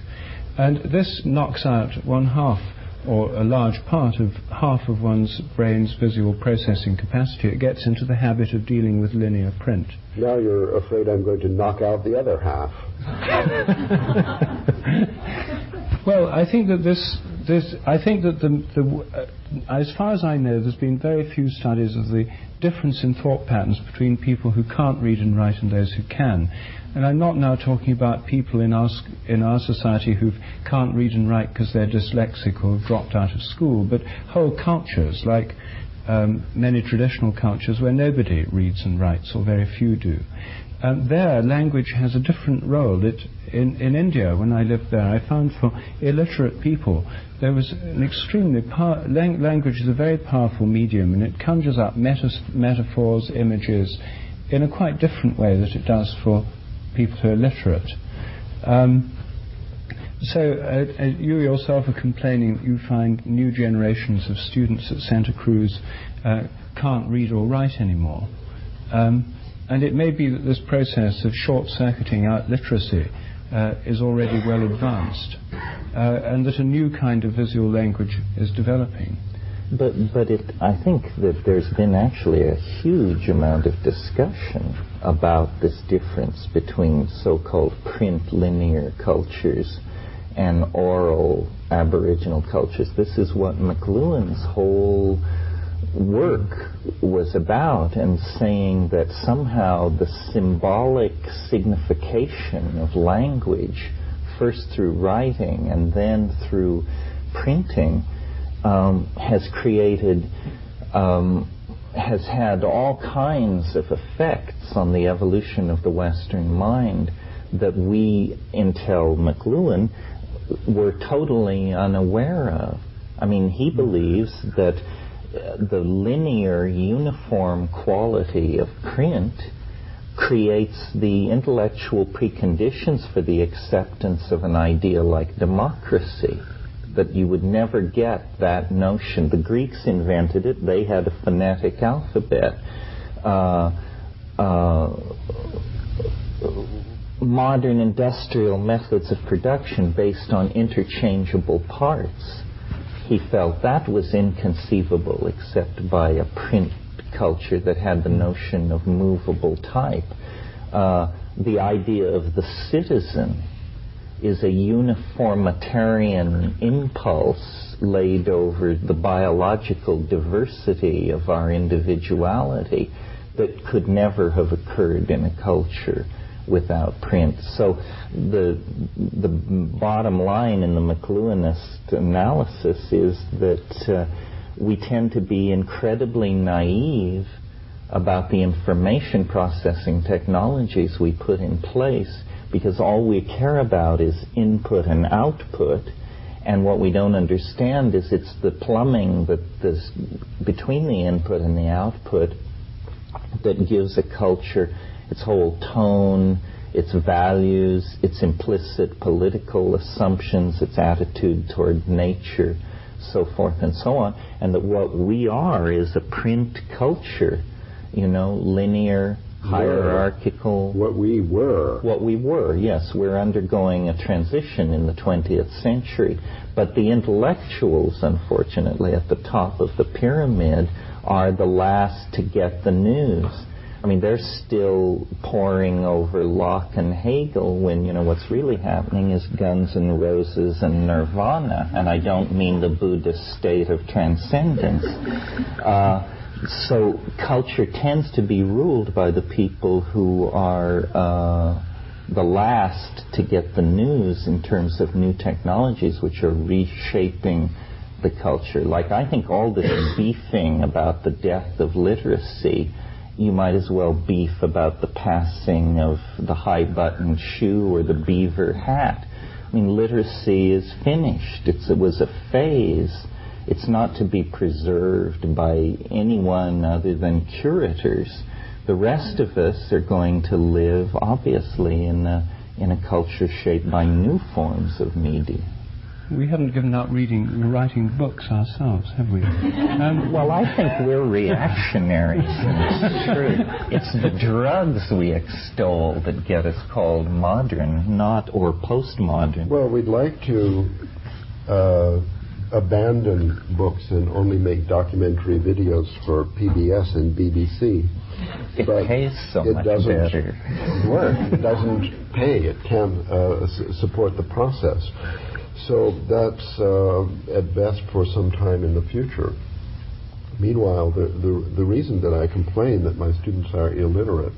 And this knocks out one half, or a large part of half of one's brain's visual processing capacity. It gets into the habit of dealing with linear print. Now you're afraid I'm going to knock out the other half. Well, I think that as far as I know, there's been very few studies of the difference in thought patterns between people who can't read and write and those who can. And I'm not now talking about people in our society who can't read and write because they're dyslexic or have dropped out of school, but whole cultures, like many traditional cultures where nobody reads and writes, or very few do. There, language has a different role. In India, when I lived there, I found for illiterate people, there was an extremely language is a very powerful medium, and it conjures up metaphors, images, in a quite different way that it does for people who are literate. You yourself are complaining that you find new generations of students at Santa Cruz can't read or write anymore. And it may be that this process of short-circuiting out literacy is already well advanced, and that a new kind of visual language is developing. But I think that there's been actually a huge amount of discussion about this difference between so-called print linear cultures and oral Aboriginal cultures. This is what McLuhan's whole work was about, and saying that somehow the symbolic signification of language, first through writing and then through printing, has had all kinds of effects on the evolution of the Western mind that we, until McLuhan, were totally unaware of. I mean, he believes that the linear, uniform quality of print creates the intellectual preconditions for the acceptance of an idea like democracy, that you would never get that notion. The Greeks invented it. They had a phonetic alphabet. Modern industrial methods of production based on interchangeable parts, he felt that was inconceivable except by a print culture that had the notion of movable type. The idea of the citizen is a uniformitarian impulse laid over the biological diversity of our individuality that could never have occurred in a culture without print. So the bottom line in the McLuhanist analysis is that we tend to be incredibly naive about the information processing technologies we put in place, because all we care about is input and output, and what we don't understand is it's the plumbing that's between the input and the output that gives a culture its whole tone, its values, its implicit political assumptions, its attitude toward nature, so forth and so on. And that what we are is a print culture, linear, hierarchical. What we were, yes. We're undergoing a transition in the 20th century. But the intellectuals, unfortunately, at the top of the pyramid are the last to get the news. I mean, they're still poring over Locke and Hegel when, what's really happening is Guns N' Roses and Nirvana. And I don't mean the Buddhist state of transcendence. So culture tends to be ruled by the people who are the last to get the news in terms of new technologies which are reshaping the culture. Like, I think all this beefing about the death of literacy, you might as well beef about the passing of the high-button shoe or the beaver hat. I mean, literacy is finished. It was a phase. It's not to be preserved by anyone other than curators. The rest of us are going to live, obviously, in a culture shaped by new forms of media. We haven't given up writing books ourselves, have we? Well, I think we're reactionaries. It's true. It's the drugs we extol that get us called modern, or postmodern. Well, we'd like to abandon books and only make documentary videos for PBS and BBC. It pays so much better. Work. It doesn't pay. It can't support the process. So that's at best for some time in the future. Meanwhile, the reason that I complain that my students are illiterate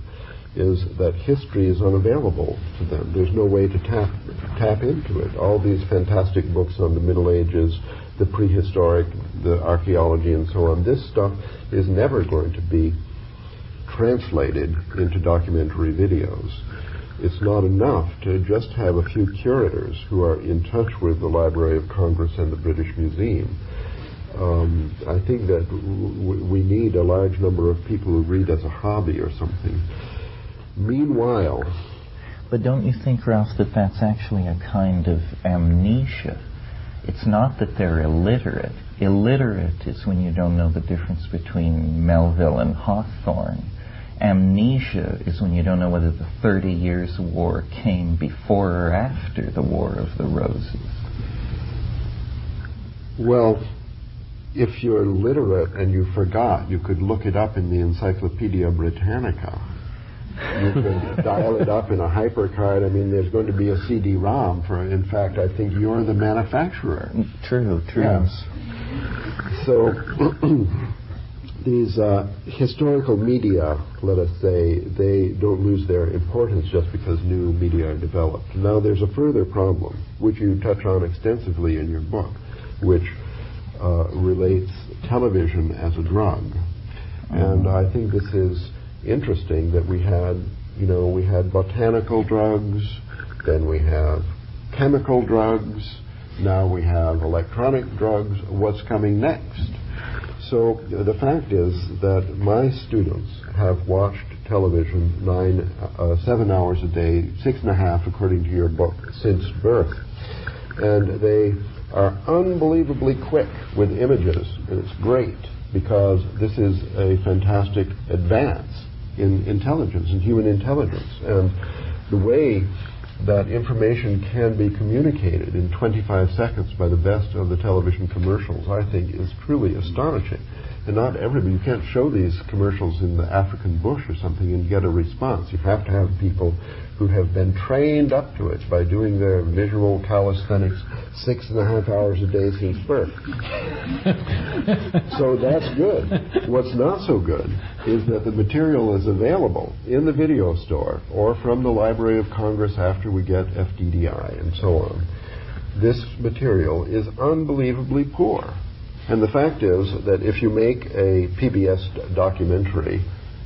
is that history is unavailable to them. There's no way to tap into it. All these fantastic books on the Middle Ages, the prehistoric, the archaeology, and so on, this stuff is never going to be translated into documentary videos. It's not enough to just have a few curators who are in touch with the Library of Congress and the British Museum. I think that we need a large number of people who read as a hobby or something. Meanwhile... But don't you think, Ralph, that that's actually a kind of amnesia? It's not that they're illiterate. Illiterate is when you don't know the difference between Melville and Hawthorne. Amnesia is when you don't know whether the 30 Years' War came before or after the War of the Roses. Well, if you're literate and you forgot, you could look it up in the Encyclopedia Britannica. You could dial it up in a hypercard. I mean, there's going to be a CD-ROM for it. In fact, I think you're the manufacturer. True. Yes. So... These historical media, let us say, they don't lose their importance just because new media are developed. Now, there's a further problem, which you touch on extensively in your book, which relates television as a drug. And I think this is interesting that we had botanical drugs, then we have chemical drugs, now we have electronic drugs. What's coming next? So the fact is that my students have watched television 7 hours a day, 6.5 according to your book, since birth. And they are unbelievably quick with images, and it's great because this is a fantastic advance in intelligence, in human intelligence. And the way that information can be communicated in 25 seconds by the best of the television commercials, I think, is truly astonishing. And not everybody, you can't show these commercials in the African bush or something and get a response. You have to have people who have been trained up to it by doing their visual calisthenics 6.5 hours a day since birth. So that's good. What's not so good is that the material is available in the video store or from the Library of Congress after we get FDDI and so on. This material is unbelievably poor. And the fact is that if you make a PBS documentary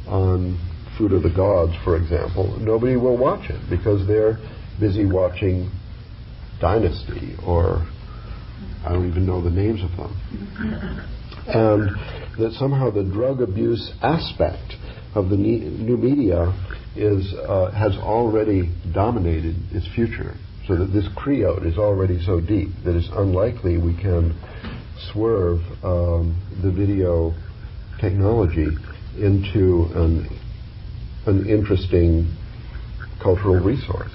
on Food of the Gods, for example, nobody will watch it because they're busy watching Dynasty, or I don't even know the names of them. And that somehow the drug abuse aspect of the new media has already dominated its future, so that this creote is already so deep that it's unlikely we can swerve the video technology into an interesting cultural resource.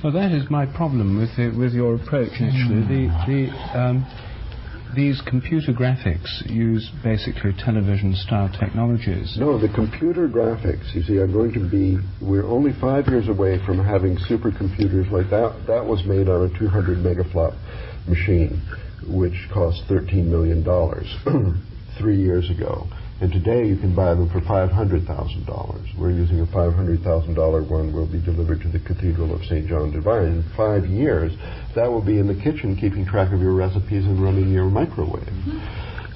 Well, that is my problem with your approach, actually. These computer graphics use basically television-style technologies. No, the computer graphics, you see, are going to be, we're only 5 years away from having supercomputers like that. That was made on a 200 megaflop machine, which cost $13 million 3 years ago. And today you can buy them for $500,000. We're using a $500,000 one will be delivered to the Cathedral of St. John Divine. In 5 years, that will be in the kitchen keeping track of your recipes and running your microwave.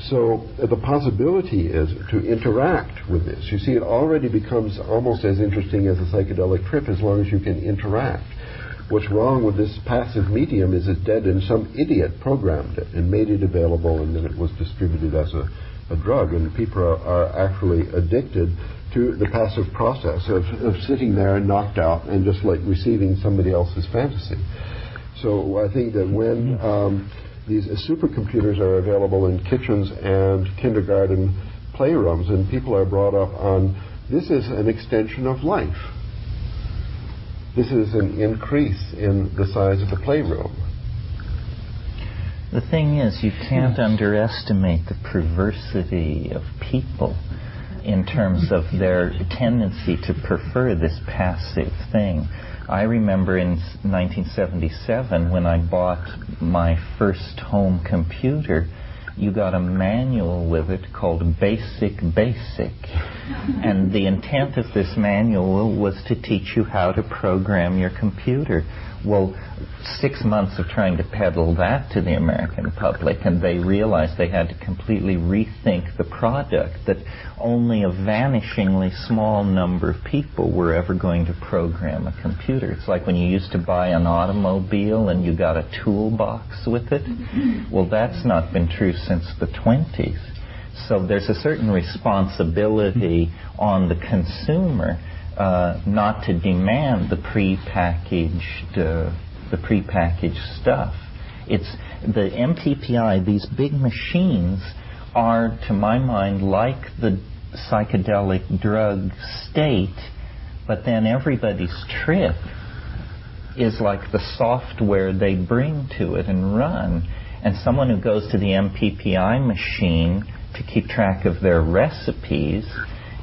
So the possibility is to interact with this. You see, it already becomes almost as interesting as a psychedelic trip as long as you can interact. What's wrong with this passive medium is it's dead and some idiot programmed it and made it available, and then it was distributed as a drug, and people are actually addicted to the passive process of sitting there and knocked out and just like receiving somebody else's fantasy. So I think that when these supercomputers are available in kitchens and kindergarten playrooms, and people are brought up on, this is an extension of life. This is an increase in the size of the playroom. The thing is, you can't underestimate the perversity of people in terms of their tendency to prefer this passive thing. I remember in 1977 when I bought my first home computer, you got a manual with it called Basic. And the intent of this manual was to teach you how to program your computer. Well, 6 months of trying to peddle that to the American public, and they realized they had to completely rethink the product, that only a vanishingly small number of people were ever going to program a computer. It's like when you used to buy an automobile and you got a toolbox with it. Well, that's not been true since the 20s. So there's a certain responsibility on the consumer not to demand the prepackaged stuff. It's the MTPI. These big machines are, to my mind, like the psychedelic drug state, but then everybody's trip is like the software they bring to it and run. And someone who goes to the MPPI machine to keep track of their recipes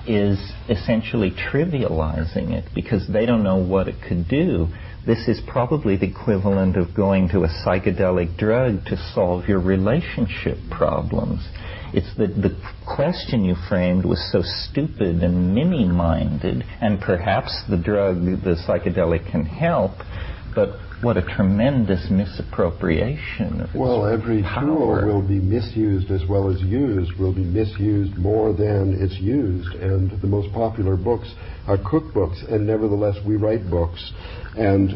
is essentially trivializing it because they don't know what it could do. This is probably the equivalent of going to a psychedelic drug to solve your relationship problems. It's the question you framed was so stupid and mini-minded, and perhaps the drug, the psychedelic, can help, but what a tremendous misappropriation of Well, every power. tool will be misused as well as used, will be misused more than it's used, and the most popular books are cookbooks, and nevertheless we write books, and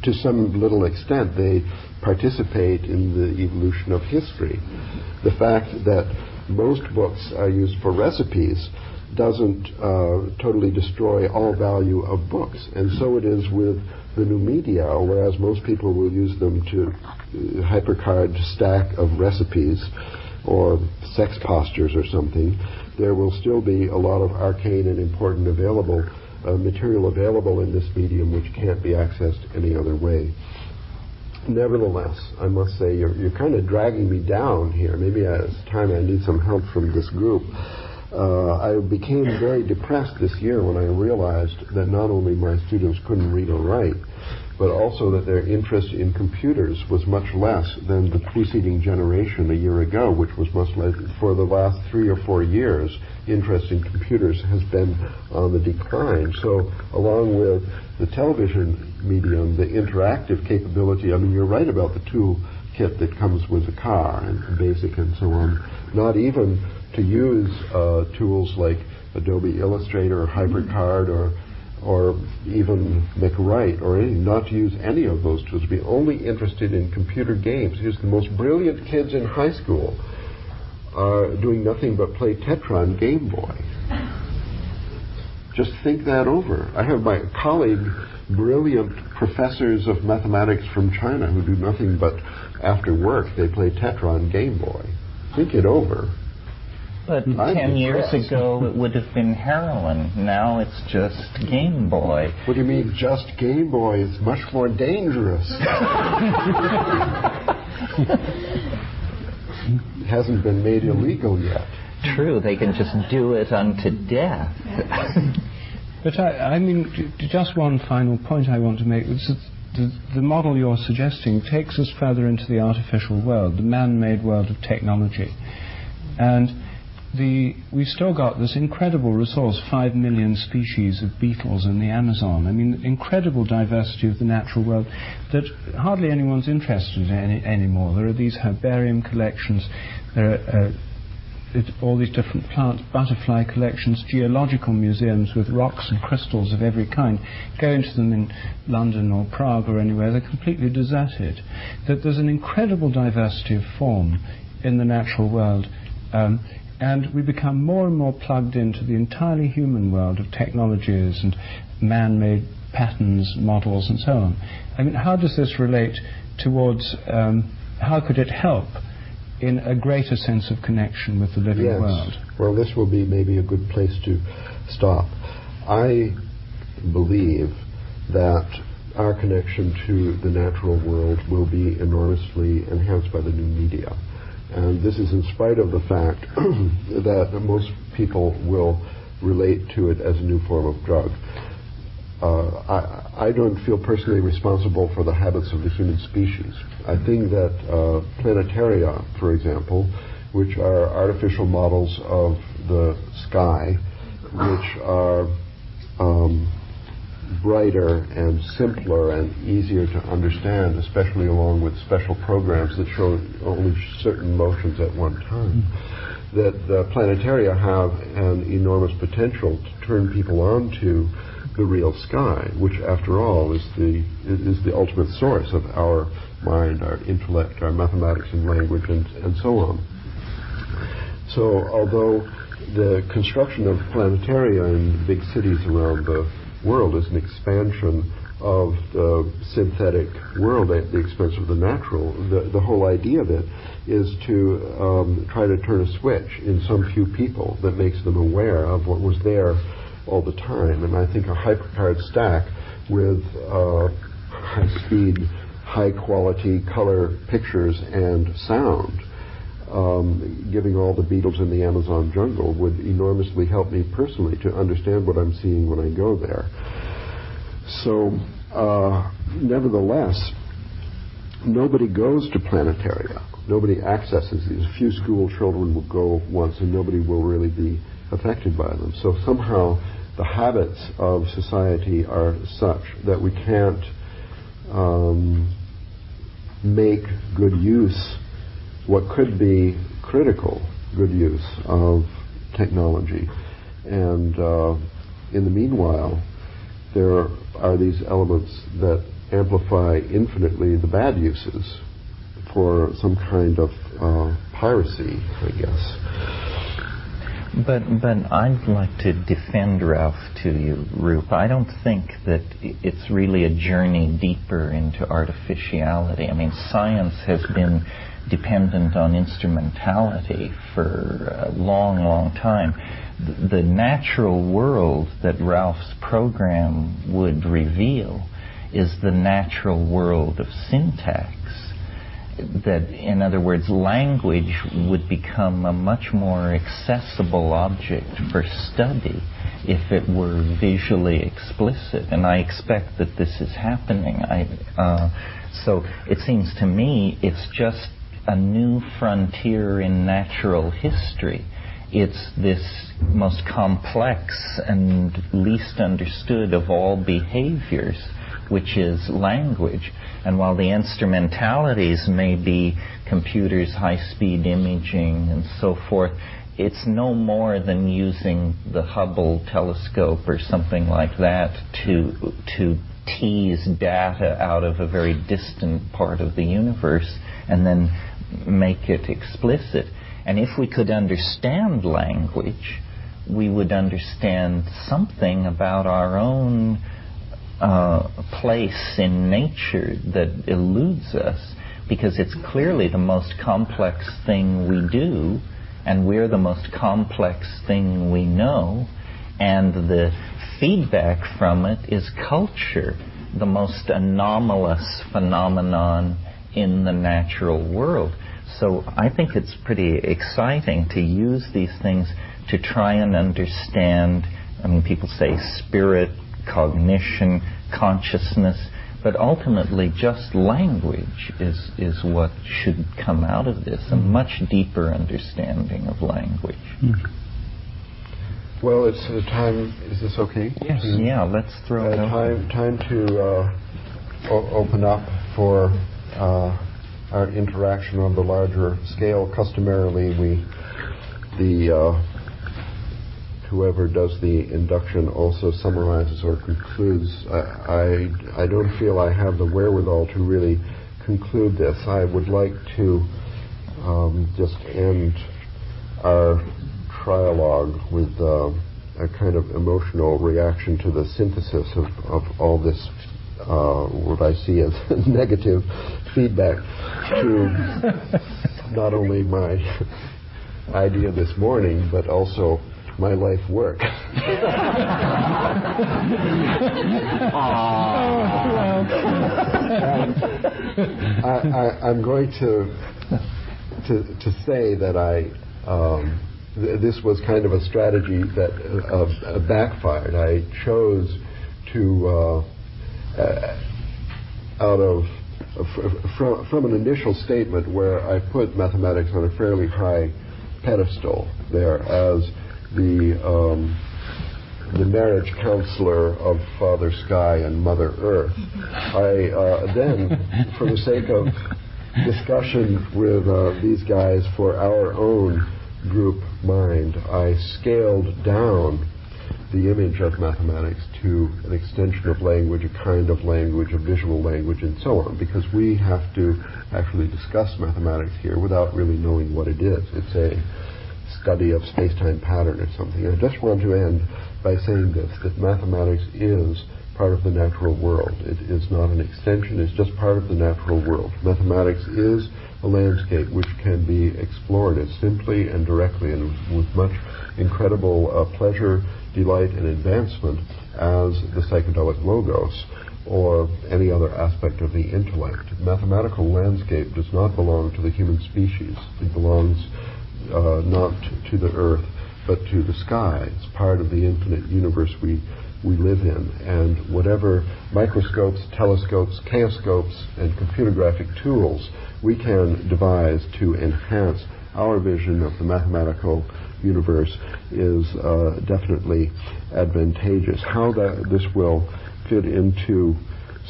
to some little extent they participate in the evolution of history. The fact that most books are used for recipes doesn't totally destroy all value of books, and so it is with the new media, whereas most people will use them to hypercard stack of recipes or sex postures or something. There will still be a lot of arcane and important material available in this medium which can't be accessed any other way. Nevertheless, I must say you're kind of dragging me down here. Maybe it's time I need some help from this group. I became very depressed this year when I realized that not only my students couldn't read or write, but also that their interest in computers was much less than the preceding generation a year ago, which was much less. For the last 3 or 4 years, interest in computers has been on the decline. So along with the television medium, the interactive capability, I mean, you're right about the toolkit that comes with the car and BASIC and so on. Not even to use tools like Adobe Illustrator or HyperCard or even McWrite or anything, not to use any of those tools, be only interested in computer games. Here's the most brilliant kids in high school are doing nothing but play Tetra on Game Boy. Just think that over. I have my colleague, brilliant professors of mathematics from China who do nothing but after work they play Tetra on Game Boy. Think it over. But 10 years ago, it would have been heroin. Now it's just Game Boy. What do you mean, just Game Boy? It's much more dangerous. It hasn't been made illegal yet. True, they can just do it unto death. But I mean, just one final point I want to make. The model you're suggesting takes us further into the artificial world, the man-made world of technology. And we've still got this incredible resource, 5 million species of beetles in the Amazon. I mean, incredible diversity of the natural world that hardly anyone's interested in anymore. There are these herbarium collections, there are all these different plant, butterfly collections, geological museums with rocks and crystals of every kind. Go into them in London or Prague or anywhere, they're completely deserted. That there's an incredible diversity of form in the natural world. And we become more and more plugged into the entirely human world of technologies and man-made patterns, models, and so on. I mean, how does this relate towards, how could it help in a greater sense of connection with the living world? Well, this will be maybe a good place to stop. I believe that our connection to the natural world will be enormously enhanced by the new media. And this is in spite of the fact that most people will relate to it as a new form of drug. I don't feel personally responsible for the habits of the human species. I think that planetaria, for example, which are artificial models of the sky, which are brighter and simpler and easier to understand, especially along with special programs that show only certain motions at one time, that the planetaria have an enormous potential to turn people on to the real sky, which after all is the ultimate source of our mind, our intellect, our mathematics and language and so on. So although the construction of planetaria in big cities around the world is an expansion of the synthetic world at the expense of the natural, the whole idea of it is to try to turn a switch in some few people that makes them aware of what was there all the time. And I think a HyperCard stack with high-speed, high-quality color pictures and sound, giving all the beetles in the Amazon jungle would enormously help me personally to understand what I'm seeing when I go there. So, nevertheless, nobody goes to planetaria. Nobody accesses these. A few school children will go once and nobody will really be affected by them. So somehow the habits of society are such that we can't make good use, what could be critical good use of technology. And in the meanwhile, there are these elements that amplify infinitely the bad uses for some kind of piracy, I guess. But I'd like to defend Ralph to you, Roop. I don't think that it's really a journey deeper into artificiality. I mean, science has been dependent on instrumentality for a long, long time. The natural world that Ralph's program would reveal is the natural world of syntax. That, in other words, language would become a much more accessible object for study if it were visually explicit. And I expect that this is happening. So it seems to me it's just a new frontier in natural history. It's this most complex and least understood of all behaviors, which is language. And while the instrumentalities may be computers, high-speed imaging, and so forth, it's no more than using the Hubble telescope or something like that to tease data out of a very distant part of the universe and then make it explicit. And if we could understand language, we would understand something about our own place in nature that eludes us, because it's clearly the most complex thing we do, and we're the most complex thing we know, and the feedback from it is culture, the most anomalous phenomenon in the natural world. So I think it's pretty exciting to use these things to try and understand, I mean, people say spirit, cognition, consciousness, but ultimately just language is what should come out of this, a much deeper understanding of language. Well, it's time. Is this okay? Yes. Yeah, let's throw it open. Time to open up for our interaction on the larger scale. Customarily, whoever does the induction also summarizes or concludes. I don't feel I have the wherewithal to really conclude this. I would like to just end our trialogue with a kind of emotional reaction to the synthesis of all this, what I see as negative feedback to not only my idea this morning, but also my life work. I'm going to say that this was kind of a strategy that backfired. I chose to from an initial statement where I put mathematics on a fairly high pedestal there as the marriage counselor of Father Sky and Mother Earth. I then, for the sake of discussion with these guys for our own group mind, I scaled down the image of mathematics to an extension of language, a kind of language, a visual language, and so on, because we have to actually discuss mathematics here without really knowing what it is. It's a study of space-time pattern or something. I just want to end by saying this, that mathematics is part of the natural world. It is not an extension, it's just part of the natural world. Mathematics is a landscape which can be explored as simply and directly and with much incredible pleasure, delight, and advancement as the psychedelic logos or any other aspect of the intellect. Mathematical landscape does not belong to the human species. It belongs not to the earth, but to the sky. It's part of the infinite universe we live in. And whatever microscopes, telescopes, chaoscopes, and computer graphic tools we can devise to enhance our vision of the mathematical universe is definitely advantageous. How this will fit into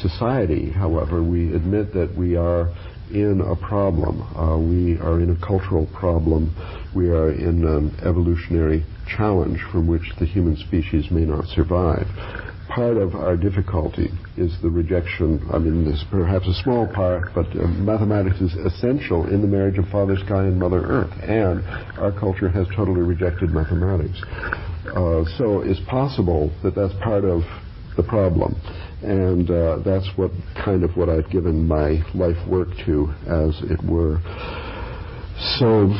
society, however, we admit that we are in a problem. We are in a cultural problem. We are in an evolutionary challenge from which the human species may not survive. Part of our difficulty is the rejection, I mean, this is perhaps a small part, but mathematics is essential in the marriage of Father Sky and Mother Earth, and our culture has totally rejected mathematics. So it's possible that that's part of the problem, and that's what I've given my life work to, as it were. So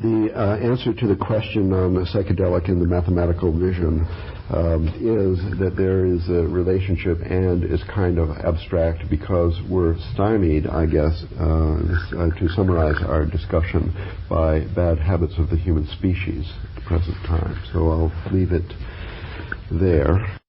the answer to the question on the psychedelic and the mathematical vision, is that there is a relationship and is kind of abstract because we're stymied, I guess, to summarize our discussion, by bad habits of the human species at the present time. So I'll leave it there.